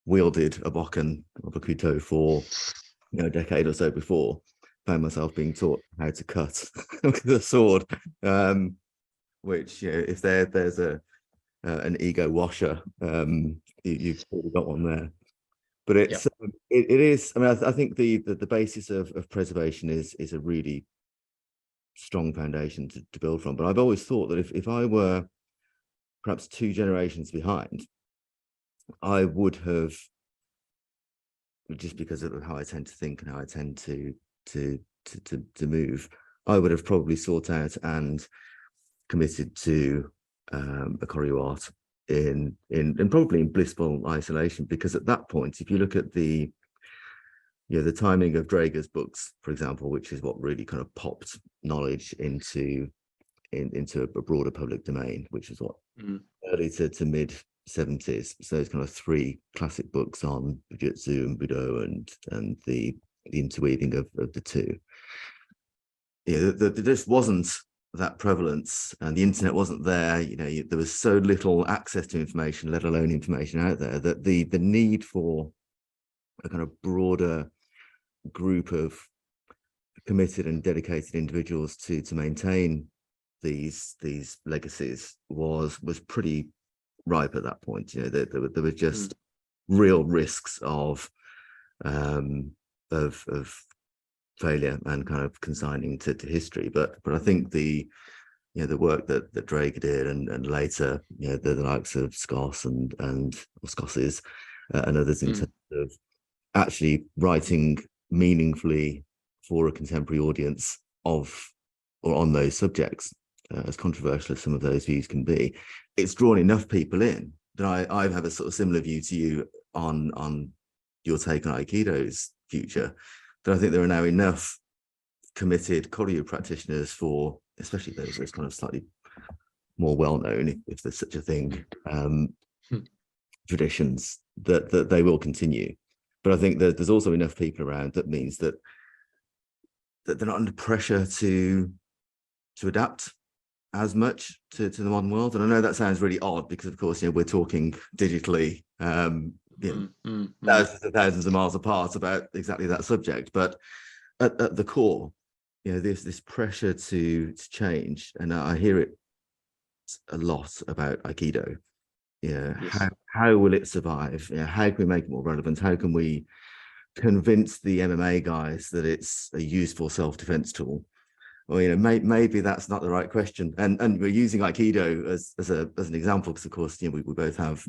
wielded a bokken or bakuto for a decade or so before, found myself being taught how to cut the sword, which if there's an ego washer, you've probably got one there. But it is, I mean, I think the basis of preservation is a really strong foundation to build from. But I've always thought that if I were perhaps 2 generations behind, I would have, just because of how I tend to think and how I tend to move, I would have probably sought out and committed to a choreo art in probably in blissful isolation, because at that point, if you look at the timing of Draeger's books, for example, which is what really kind of popped knowledge into a broader public domain, which is what early to mid 70s. So it's kind of 3 classic books on Bujutsu and Budo and the interweaving of the two. There just wasn't that prevalence, and the internet wasn't there. There was so little access to information, let alone information out there, that the need for a kind of broader group of committed and dedicated individuals to maintain these legacies was pretty ripe at that point. There were just real risks of failure and kind of consigning to history. But I think the work that Draeger did, and later the likes of Scoss and Scosses and others, in terms of actually writing meaningfully for a contemporary audience of or on those subjects, as controversial as some of those views can be, it's drawn enough people in that I have a sort of similar view to you on your take on Aikido's future, that I think there are now enough committed choreo practitioners, for especially those kind of slightly more well-known, if there's such a thing, traditions, that they will continue. But I think that there's also enough people around that means that they're not under pressure to adapt as much to the modern world. And I know that sounds really odd, because of course we're talking digitally, thousands and thousands of miles apart about exactly that subject. But at the core, there's this pressure to change, and I hear it a lot about Aikido. How will it survive? How can we make it more relevant? How can we convince the MMA guys that it's a useful self-defense tool? Well, maybe that's not the right question. And we're using Aikido as an example, because of course we both have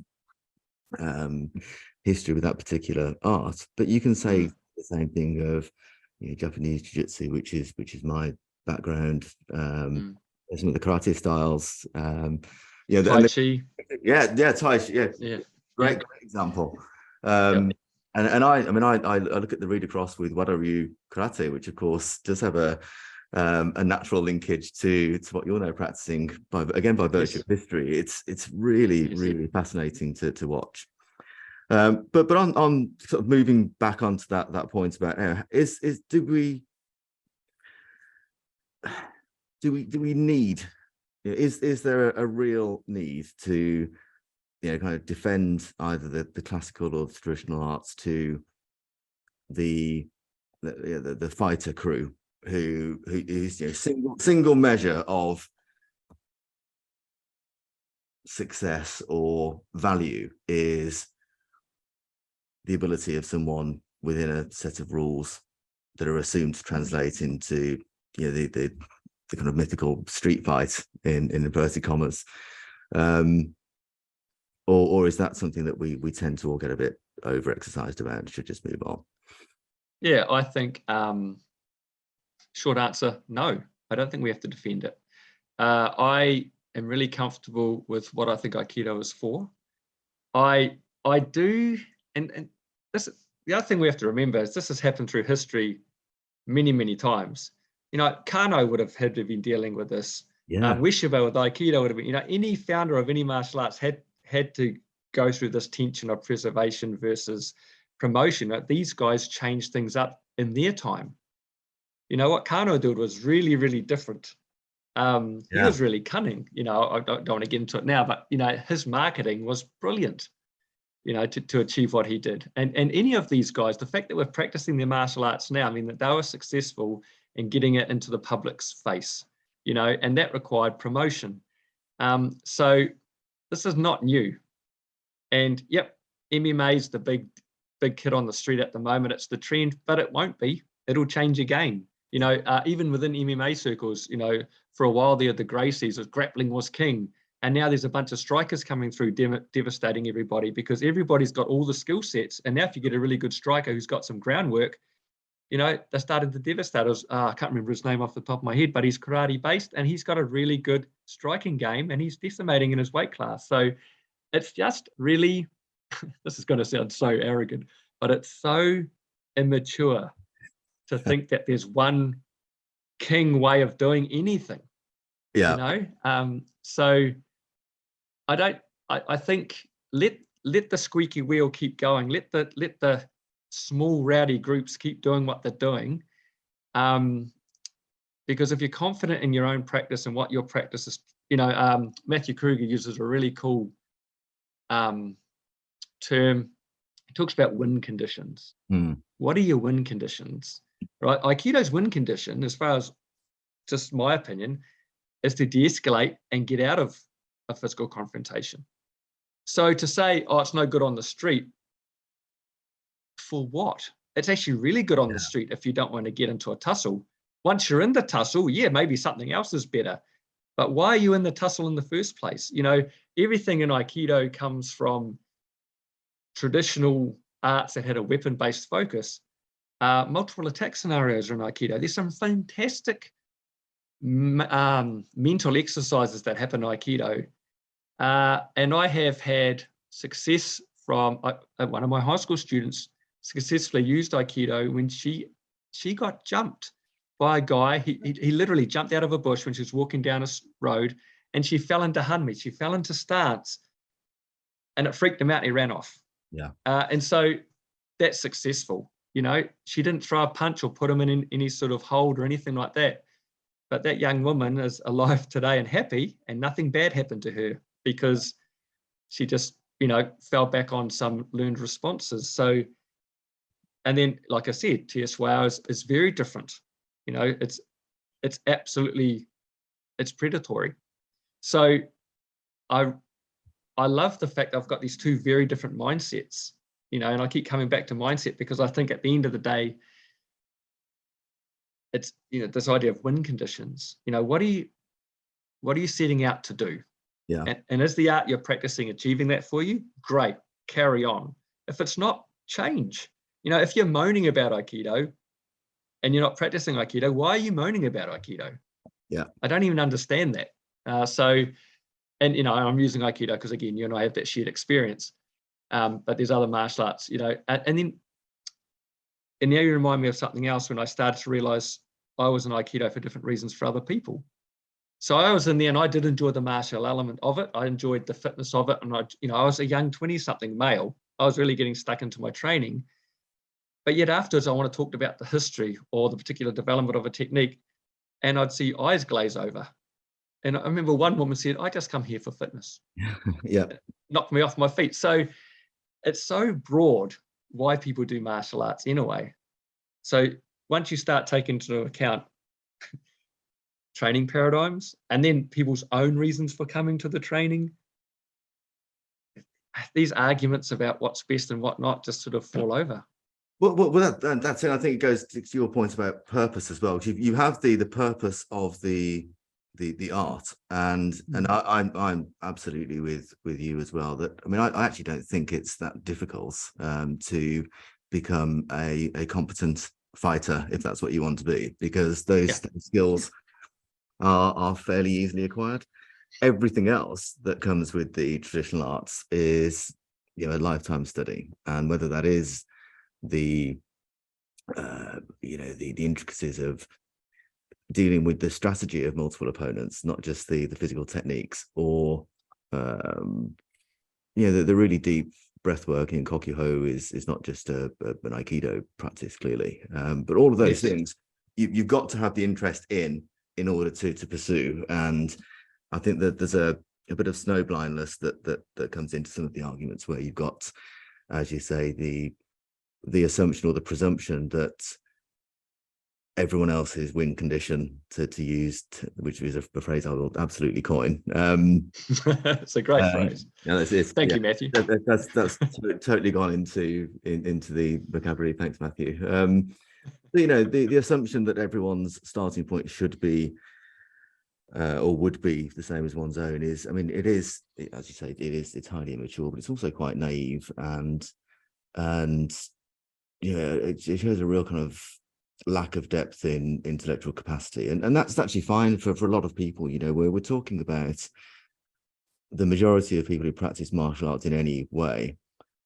history with that particular art. But you can say Mm. the same thing of, Japanese jiu-jitsu, which is my background. Mm. Some of the karate styles. Tai Chi. Yeah, Tai Chi, yeah, Yeah. Yeah. great example. Yep. And I mean, I look at the read across with Wado-ryu karate, which of course does have a natural linkage to what you're now practicing by virtue Yes. of history. It's really, Yes. really fascinating to watch. But on sort of moving back onto that point about do we need, is there a real need to kind of defend either the classical or the traditional arts to the fighter crew who is single measure of success or value is the ability of someone within a set of rules that are assumed to translate into the kind of mythical street fight in inverted commas, or is that something that we tend to all get a bit over exercised about and should just move on? Yeah, I think short answer, no. I don't think we have to defend it. I am really comfortable with what I think Aikido is for. I do, and this, the other thing we have to remember is this has happened through history many, many times. Kano would have had to have been dealing with this. Yeah. Ueshiba with Aikido would have been, any founder of any martial arts had to go through this tension of preservation versus promotion. These guys changed things up in their time. What Kano did was really, really different. He was really cunning. I don't want to get into it now, but his marketing was brilliant. To achieve what he did. And any of these guys, the fact that we're practicing their martial arts now, I mean, that they were successful in getting it into the public's face, and that required promotion. So this is not new. And yep, MMA is the big kid on the street at the moment. It's the trend, but it won't be. It'll change again. Even within MMA circles, for a while there, the Gracies, grappling was king. And now there's a bunch of strikers coming through, devastating everybody because everybody's got all the skill sets. And now if you get a really good striker who's got some groundwork, they're starting to devastate us. I can't remember his name off the top of my head, but he's karate based and he's got a really good striking game and he's decimating in his weight class. So it's just really, this is going to sound so arrogant, but it's so immature to think that there's one king way of doing anything. Yeah. So I think let the squeaky wheel keep going. Let the small rowdy groups keep doing what they're doing. Because if you're confident in your own practice and what your practice is, Matthew Kruger uses a really cool term. He talks about win conditions. What are your win conditions? Right? Aikido's win condition, as far as just my opinion, is to de-escalate and get out of a physical confrontation. So to say, oh, it's no good on the street, for what? It's actually really good on the street if you don't want to get into a tussle. Once you're in the tussle, yeah, maybe something else is better. But why are you in the tussle in the first place? Everything in Aikido comes from traditional arts that had a weapon-based focus. Multiple attack scenarios are in Aikido. There's some fantastic mental exercises that happen in Aikido. And I have had success from one of my high school students successfully used Aikido when she got jumped by a guy. He literally jumped out of a bush when she was walking down a road and she fell into hanmi. She fell into stance and it freaked him out and he ran off. Yeah. And so that's successful. She didn't throw a punch or put him in any sort of hold or anything like that. But that young woman is alive today and happy, and nothing bad happened to her because she just, fell back on some learned responses. So, and then, like I said, TSY is very different. It's absolutely, it's predatory. So I love the fact I've got these two very different mindsets, and I keep coming back to mindset because I think at the end of the day, it's, this idea of win conditions. What are you setting out to do? Yeah. And is the art you're practicing achieving that for you? Great, carry on. If it's not, change. If you're moaning about Aikido and you're not practicing Aikido, why are you moaning about Aikido? Yeah. I don't even understand that. And I'm using Aikido because, again, you and I have that shared experience. But there's other martial arts, and now you remind me of something else when I started to realize I was in Aikido for different reasons for other people. So I was in there and I did enjoy the martial element of it. I enjoyed the fitness of it. And I was a young 20-something male. I was really getting stuck into my training. But yet afterwards, I want to talk about the history or the particular development of a technique. And I'd see eyes glaze over. And I remember one woman said, I just come here for fitness. Yeah. It knocked me off my feet. So it's so broad why people do martial arts anyway. So once you start taking into account training paradigms and then people's own reasons for coming to the training, these arguments about what's best and what not just sort of fall over. Well, that's it. I think it goes to your point about purpose as well. You have the purpose of the art, and I'm absolutely with you as well. That I actually don't think it's that difficult to become a competent fighter, if that's what you want to be, because those skills are fairly easily acquired. Everything else that comes with the traditional arts is a lifetime study, and whether that is the intricacies of dealing with the strategy of multiple opponents, not just the physical techniques, or the really deep breath work in Kokuho is not just an Aikido practice, clearly, but all of those things you've got to have the interest in order to pursue. And I think that there's a bit of snowblindness that comes into some of the arguments where you've got, as you say, the assumption or the presumption that everyone else is win condition, to use, which is a phrase I will absolutely coin. It's a great phrase. Thank you, Matthew. That's totally gone into the vocabulary. Thanks, Matthew. The assumption that everyone's starting point should be or would be the same as one's own is, it is, as you say, it's highly immature, but it's also quite naive, and it shows a real kind of lack of depth in intellectual capacity, and that's actually fine for a lot of people. Where we're talking about the majority of people who practice martial arts in any way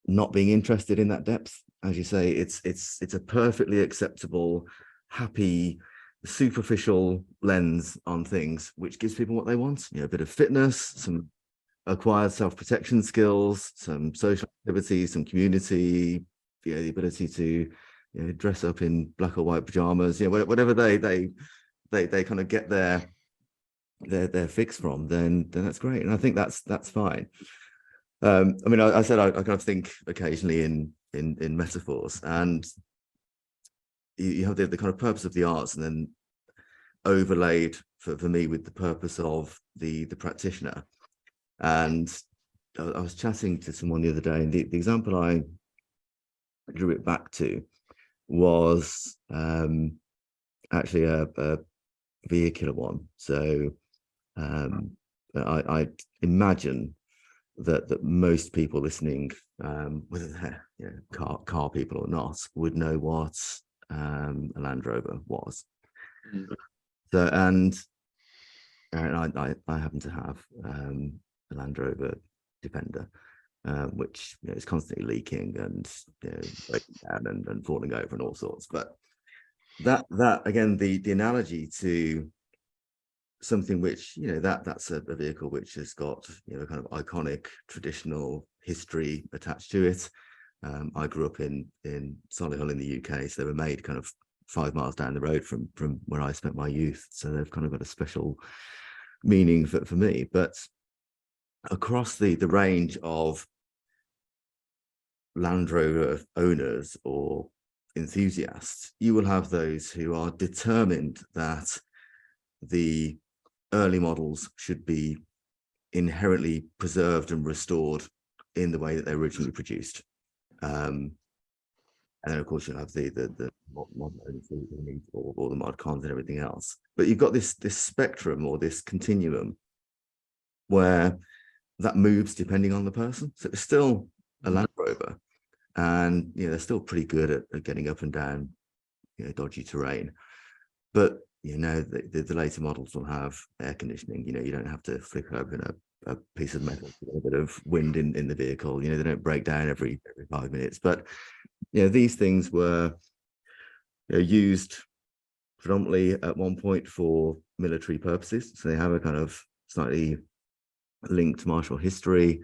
not being interested in that depth. As you say, it's a perfectly acceptable, happy, superficial lens on things, which gives people what they want. A bit of fitness, some acquired self-protection skills, some social activity, some community, the ability to dress up in black or white pajamas, whatever they kind of get their fix from, then that's great. And I think that's fine. I said I kind of think occasionally in metaphors, and you have the kind of purpose of the arts, and then overlaid for me with the purpose of the practitioner. And I was chatting to someone the other day, and the example I drew it back to was actually a vehicular one. So I imagine that most people listening, whether they're car people or not, would know what a Land Rover was. So and I happen to have a Land Rover Defender, which is constantly leaking and breaking down and falling over and all sorts. But that again, the analogy to something which that's a vehicle which has got kind of iconic traditional history attached to it. I grew up in Solihull in the UK, so they were made kind of 5 miles down the road from where I spent my youth, so they've kind of got a special meaning for me. But across the range of Land Rover owners or enthusiasts, you will have those who are determined that the early models should be inherently preserved and restored in the way that they were originally produced. And then, of course, you'll have the modern or the mod cons and everything else. But you've got this spectrum or this continuum where that moves depending on the person. So it's still a Land Rover, and they're still pretty good at getting up and down dodgy terrain. But the later models will have air conditioning. You don't have to flick open a piece of metal to get a bit of wind in the vehicle. They don't break down every 5 minutes. But these things were used predominantly at one point for military purposes. So they have a kind of slightly linked martial history.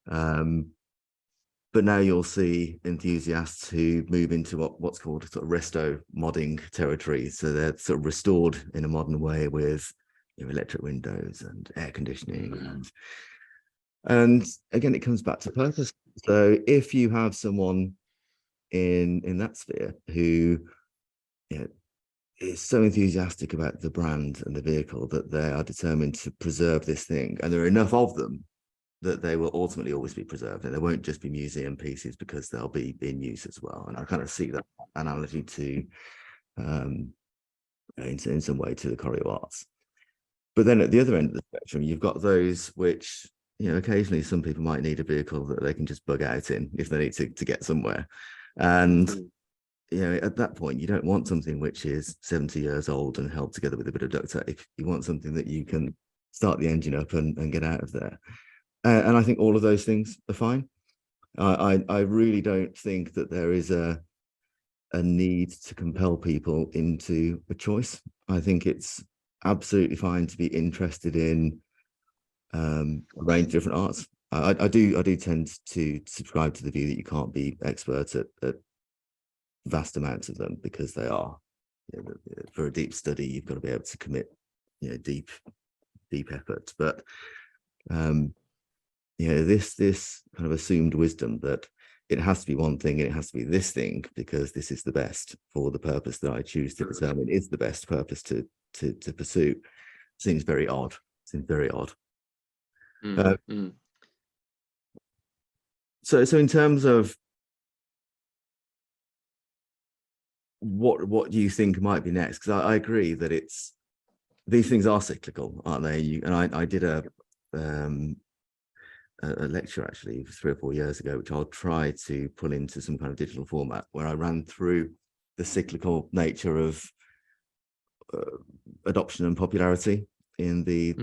But now you'll see enthusiasts who move into what's called sort of resto modding territory. So they're sort of restored in a modern way with electric windows and air conditioning. And again, it comes back to purpose. So if you have someone in that sphere who is so enthusiastic about the brand and the vehicle that they are determined to preserve this thing, and there are enough of them that they will ultimately always be preserved, and they won't just be museum pieces because they'll be in use as well. And I kind of see that analogy to in some way to the choreo arts. But then at the other end of the spectrum, you've got those which occasionally some people might need a vehicle that they can just bug out in if they need to get somewhere. And at that point, you don't want something which is 70 years old and held together with a bit of duct tape. You want something that you can start the engine up and get out of there. And I think all of those things are fine. I really don't think that there is a need to compel people into a choice. I think it's absolutely fine to be interested in a range of different arts. I do tend to subscribe to the view that you can't be expert at vast amounts of them, because they are, for a deep study, you've got to be able to commit deep effort. But this kind of assumed wisdom that it has to be one thing and it has to be this thing because this is the best for the purpose that I choose to determine is the best purpose to pursue seems very odd. So in terms of what do you think might be next? Because I agree that these things are cyclical, aren't they? I did a lecture actually 3 or 4 years ago, which I'll try to pull into some kind of digital format, where I ran through the cyclical nature of adoption and popularity in the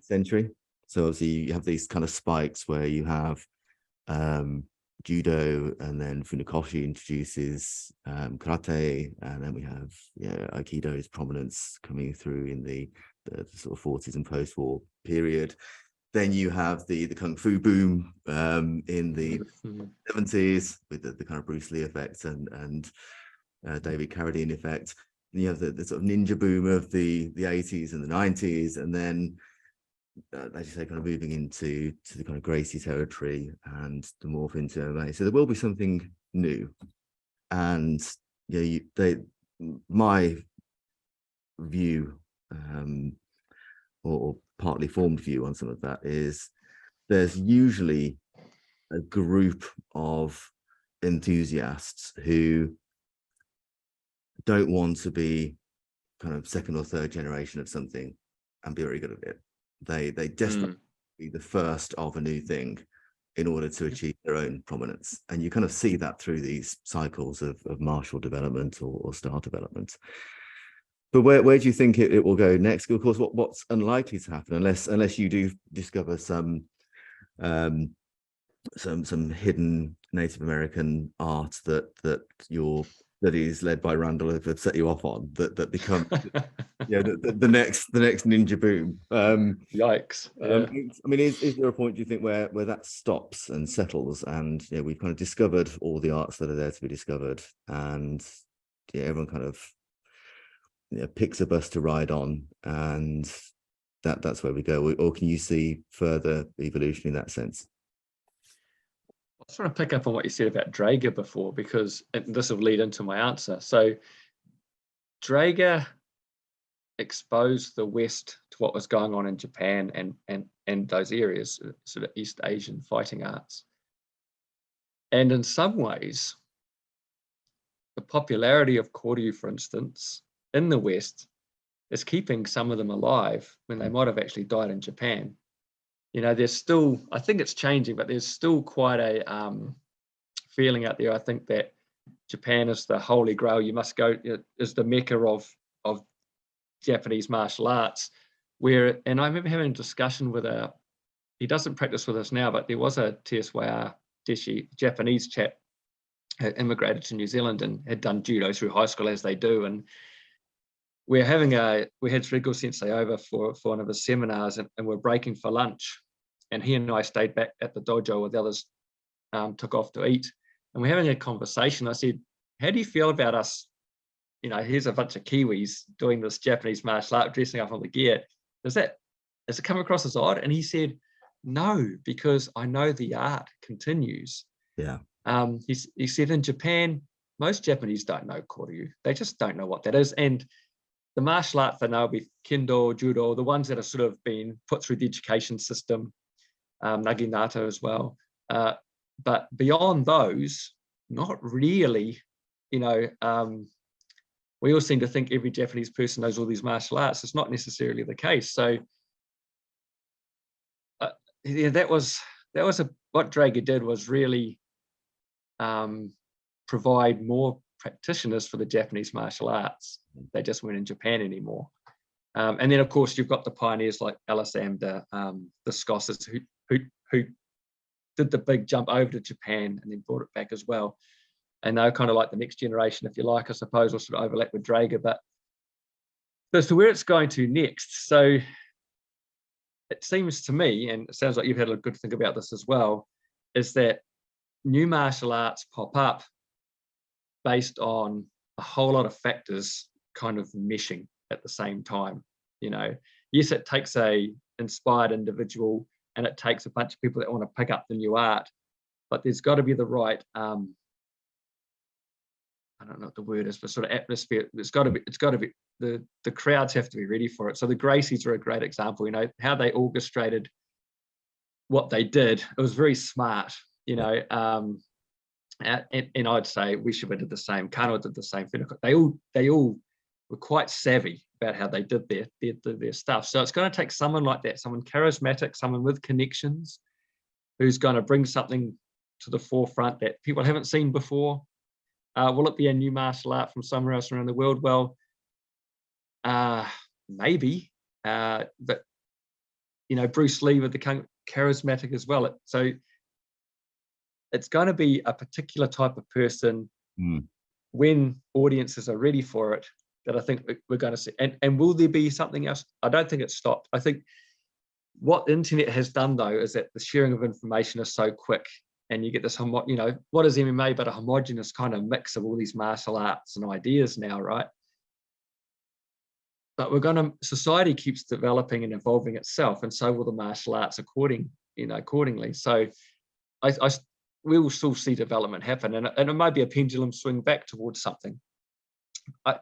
century. So obviously you have these kind of spikes where you have judo, and then Funakoshi introduces karate, and then we have Aikido's prominence coming through in the sort of 40s and post-war period. Then you have the kung fu boom in the 70s with the kind of Bruce Lee effect and David Carradine effect. And you have the sort of ninja boom of the 80s and the 90s, and then as you say, kind of moving into the kind of Gracie territory and the morph into MMA. So there will be something new, and my view, or partly formed view on some of that, is there's usually a group of enthusiasts who don't want to be kind of second or third generation of something and be very good at it. They just want to be the first of a new thing in order to achieve their own prominence. And you kind of see that through these cycles of martial development or star development. But where do you think it will go next? Of course, what's unlikely to happen, unless you do discover some hidden Native American art that your studies led by Randall have set you off on, that become the next ninja boom. Yikes! I mean, is there a point, do you think, where that stops and settles, and we've kind of discovered all the arts that are there to be discovered, and everyone kind of picks a bus to ride on, and that's where we go? Or can you see further evolution in that sense? I was trying to pick up on what you said about Draeger before, because this will lead into my answer. So Draeger exposed the West to what was going on in Japan and those areas, sort of East Asian fighting arts. And in some ways, the popularity of Koryu, for instance, in the West is keeping some of them alive when they might have actually died in Japan. There's still, I think it's changing, but there's still quite a feeling out there. I think that Japan is the holy grail. You must go, is the mecca of Japanese martial arts. And I remember having a discussion with he doesn't practice with us now, but there was a TSYR Deshi, Japanese chap, who immigrated to New Zealand and had done judo through high school, as they do. And we had Rigo Sensei over for one of his seminars, and we're breaking for lunch. And he and I stayed back at the dojo while the others took off to eat. And we're having a conversation. I said, how do you feel about us? Here's a bunch of Kiwis doing this Japanese martial art, dressing up on the gear. Does it come across as odd? And he said, no, because I know the art continues. Yeah. He said in Japan, most Japanese don't know Koryu. They just don't know what that is. And the martial art for now will be kendo, judo, the ones that have sort of been put through the education system, naginato as well. But beyond those, not really. We all seem to think every Japanese person knows all these martial arts. It's not necessarily the case. So that was what Draeger did, was really provide more practitioners for the Japanese martial arts. They just weren't in Japan anymore. And then, of course, you've got the pioneers like Alessandro, the Scosses, who did the big jump over to Japan and then brought it back as well. And they're kind of like the next generation, if you like, I suppose, or sort of overlap with Draeger. But as to where it's going to next, so it seems to me, and it sounds like you've had a good think about this as well, is that new martial arts pop up based on a whole lot of factors kind of meshing at the same time. Yes, it takes a inspired individual and it takes a bunch of people that want to pick up the new art, but there's got to be the right I don't know what the word is, but sort of atmosphere. It's got to be the crowds have to be ready for it. So the Gracies are a great example. How they orchestrated what they did. It was very smart. And I'd say Ueshiba did the same. Kano did the same. They all were quite savvy about how they did their stuff. So it's going to take someone like that, someone charismatic, someone with connections, who's going to bring something to the forefront that people haven't seen before. Will it be a new martial art from somewhere else around the world? Well, maybe. But Bruce Lee would become charismatic as well. So it's going to be a particular type of person when audiences are ready for it that I think we're going to see. And will there be something else? I don't think it's stopped. I think what the internet has done, though, is that the sharing of information is so quick. And you get this, what is MMA but a homogenous kind of mix of all these martial arts and ideas now, right? But society keeps developing and evolving itself, and so will the martial arts accordingly. So we will still see development happen, and it might be a pendulum swing back towards something. I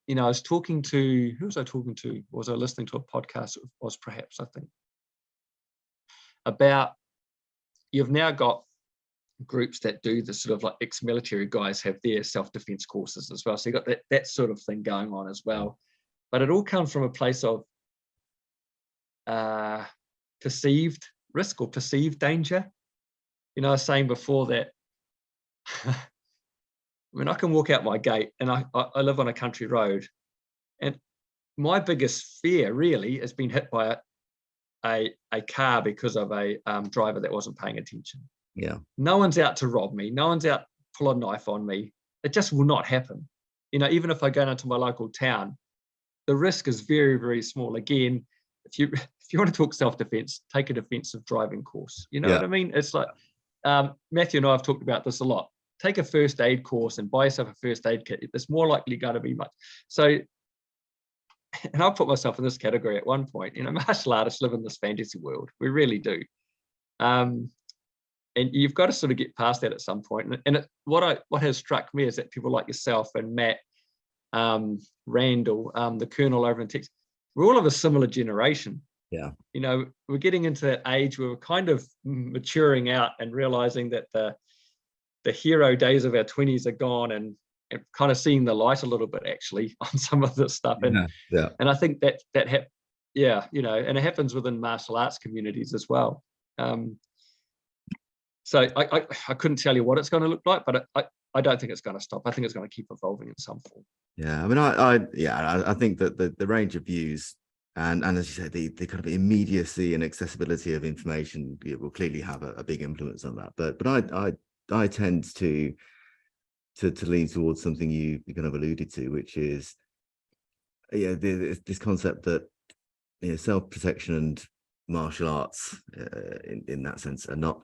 was talking to, who was I talking to? Was I listening to a podcast? It was perhaps, I think, about you've now got groups that do the sort of like ex-military guys have their self-defense courses as well. So you've got that sort of thing going on as well. But it all comes from a place of perceived risk or perceived danger. I was saying before that I can walk out my gate and I live on a country road, and my biggest fear really has been hit by a car because of a driver that wasn't paying attention. Yeah. No one's out to rob me. No one's out to pull a knife on me. It just will not happen. Even if I go down to my local town, the risk is very, very small. Again, if you want to talk self-defense, take a defensive driving course. You know what I mean? It's like Matthew and I have talked about this a lot. Take a first aid course and buy yourself a first aid kit. It's more likely going to be much. So, and I'll put myself in this category at one point. Martial artists live in this fantasy world. We really do. And you've got to sort of get past that at some point. And what has struck me is that people like yourself and Matt, Randall, the Colonel over in Texas, we're all of a similar generation. Yeah. We're getting into that age where we're kind of maturing out and realizing that the hero days of our 20s are gone, and kind of seeing the light a little bit actually on some of this stuff. And I think and it happens within martial arts communities as well. So I couldn't tell you what it's going to look like, but I don't think it's going to stop. I think it's going to keep evolving in some form. Yeah, I mean, I think that the range of views and as you said, the kind of immediacy and accessibility of information will clearly have a big influence on that. But I tend to lean towards something you kind of alluded to, which is this concept that self-protection and martial arts in that sense are not,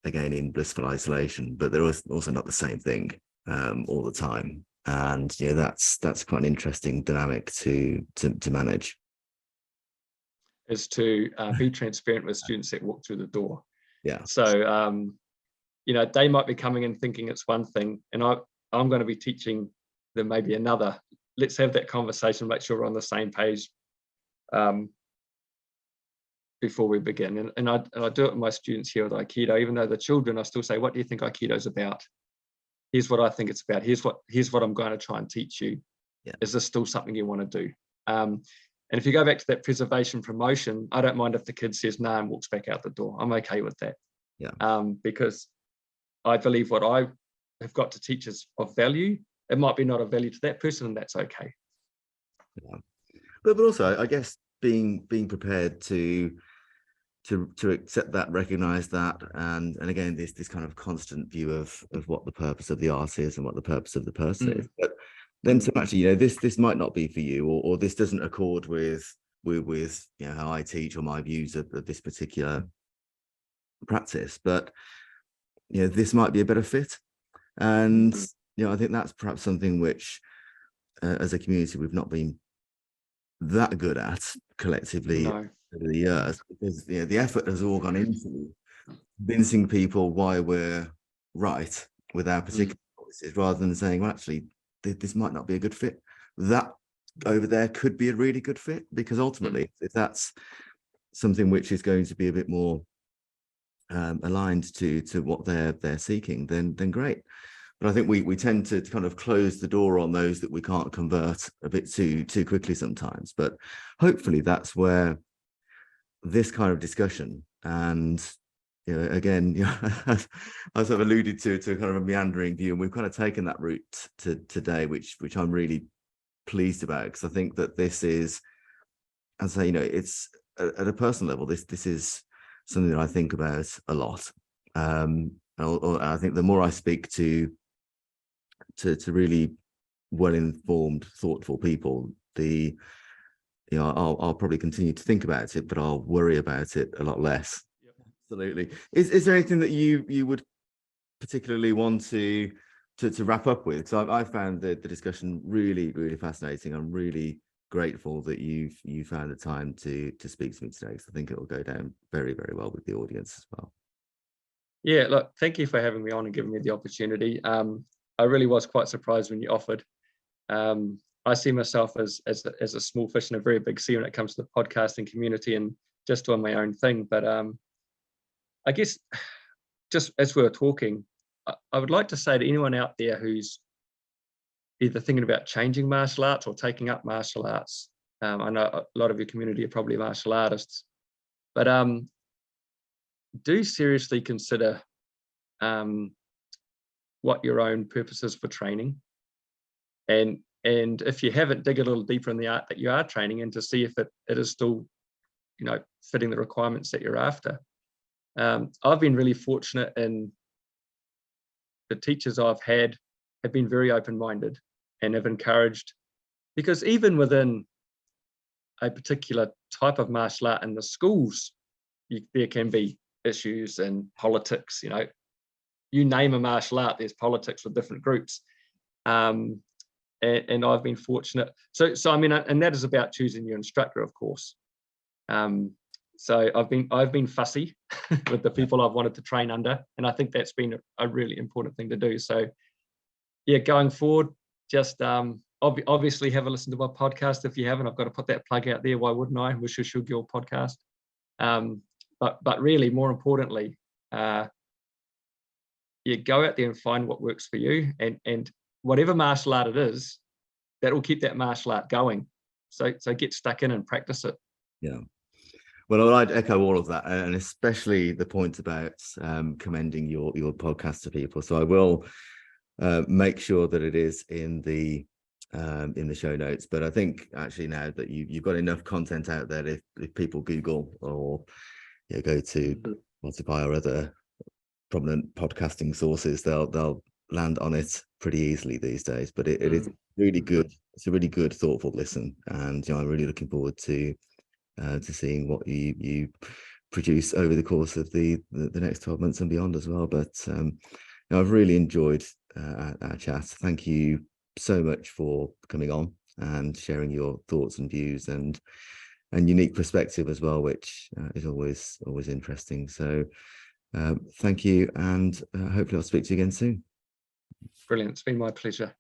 again, in blissful isolation, but they're also not the same thing all the time. And that's quite an interesting dynamic to manage. Is to be transparent with students that walk through the door. Yeah. So they might be coming in thinking it's one thing, and I'm going to be teaching them maybe another. Let's have that conversation, make sure we're on the same page before we begin. And I do it with my students here with Aikido. Even though the children, I still say, what do you think Aikido is about? Here's what I think it's about. Here's what I'm going to try and teach you. Yeah. Is this still something you want to do? And if you go back to that preservation promotion, I don't mind if the kid says no and walks back out the door. I'm okay with that. Yeah. Because I believe what I have got to teach is of value. It might be not of value to that person, and that's okay. Yeah. But also, I guess being prepared to accept that, recognize that, and again this kind of constant view of what the purpose of the art is and what the purpose of the person is. But then to actually, this might not be for you, or this doesn't accord with how I teach or my views of this particular practice, but this might be a better fit. And I think that's perhaps something which as a community we've not been that good at collectively over the years, because the effort has all gone into convincing people why we're right with our particular policies, rather than saying, well, actually, this might not be a good fit. That over there could be a really good fit, because ultimately, if that's something which is going to be a bit more aligned to what they're seeking, then great. But I think we tend to kind of close the door on those that we can't convert a bit too quickly sometimes. But hopefully that's where this kind of discussion, and again, I sort of alluded to kind of a meandering view, and we've kind of taken that route to today, which I'm really pleased about, because I think that this is, as I say, it's at a personal level, this is something that I think about a lot. I think the more I speak to really well-informed, thoughtful people, I'll probably continue to think about it, but I'll worry about it a lot less. Yep. Absolutely. Is there anything that you would particularly want to wrap up with? So I found the discussion really, really fascinating. I'm really grateful that you found the time to speak to me today, because I think it will go down very, very well with the audience as well. Yeah, look, thank you for having me on and giving me the opportunity. I really was quite surprised when you offered. I see myself as a small fish in a very big sea when it comes to the podcasting community and just doing my own thing. But I guess just as we were talking, I would like to say to anyone out there who's either thinking about changing martial arts or taking up martial arts. I know a lot of your community are probably martial artists, but do seriously consider what your own purpose is for training. And if you haven't, dig a little deeper in the art that you are training in to see if it is still, fitting the requirements that you're after. I've been really fortunate in the teachers I've had have been very open-minded and have encouraged, because even within a particular type of martial art in the schools, there can be issues and politics, you name a martial art, there's politics with different groups. And I've been fortunate. So I mean, and that is about choosing your instructor, of course. So I've been fussy with the people I've wanted to train under, and I think that's been a really important thing to do. So yeah, going forward, just obviously have a listen to my podcast if you haven't. I've got to put that plug out there. Why wouldn't I? Musha Shugyo podcast. But really, more importantly, go out there and find what works for you, and whatever martial art it is, that will keep that martial art going. So get stuck in and practice it. Yeah. Well, I'd echo all of that, and especially the point about commending your podcast to people. So I will make sure that it is in the show notes. But I think actually now that you've got enough content out there, if people Google or go to Spotify or other prominent podcasting sources, they'll land on it pretty easily these days. But it is really good. It's a really good, thoughtful listen, and I'm really looking forward to seeing what you produce over the course of the next 12 months and beyond as well. But I've really enjoyed our chat. Thank you so much for coming on and sharing your thoughts and views and unique perspective as well, which is always interesting. So thank you, and hopefully I'll speak to you again soon. Brilliant. It's been my pleasure.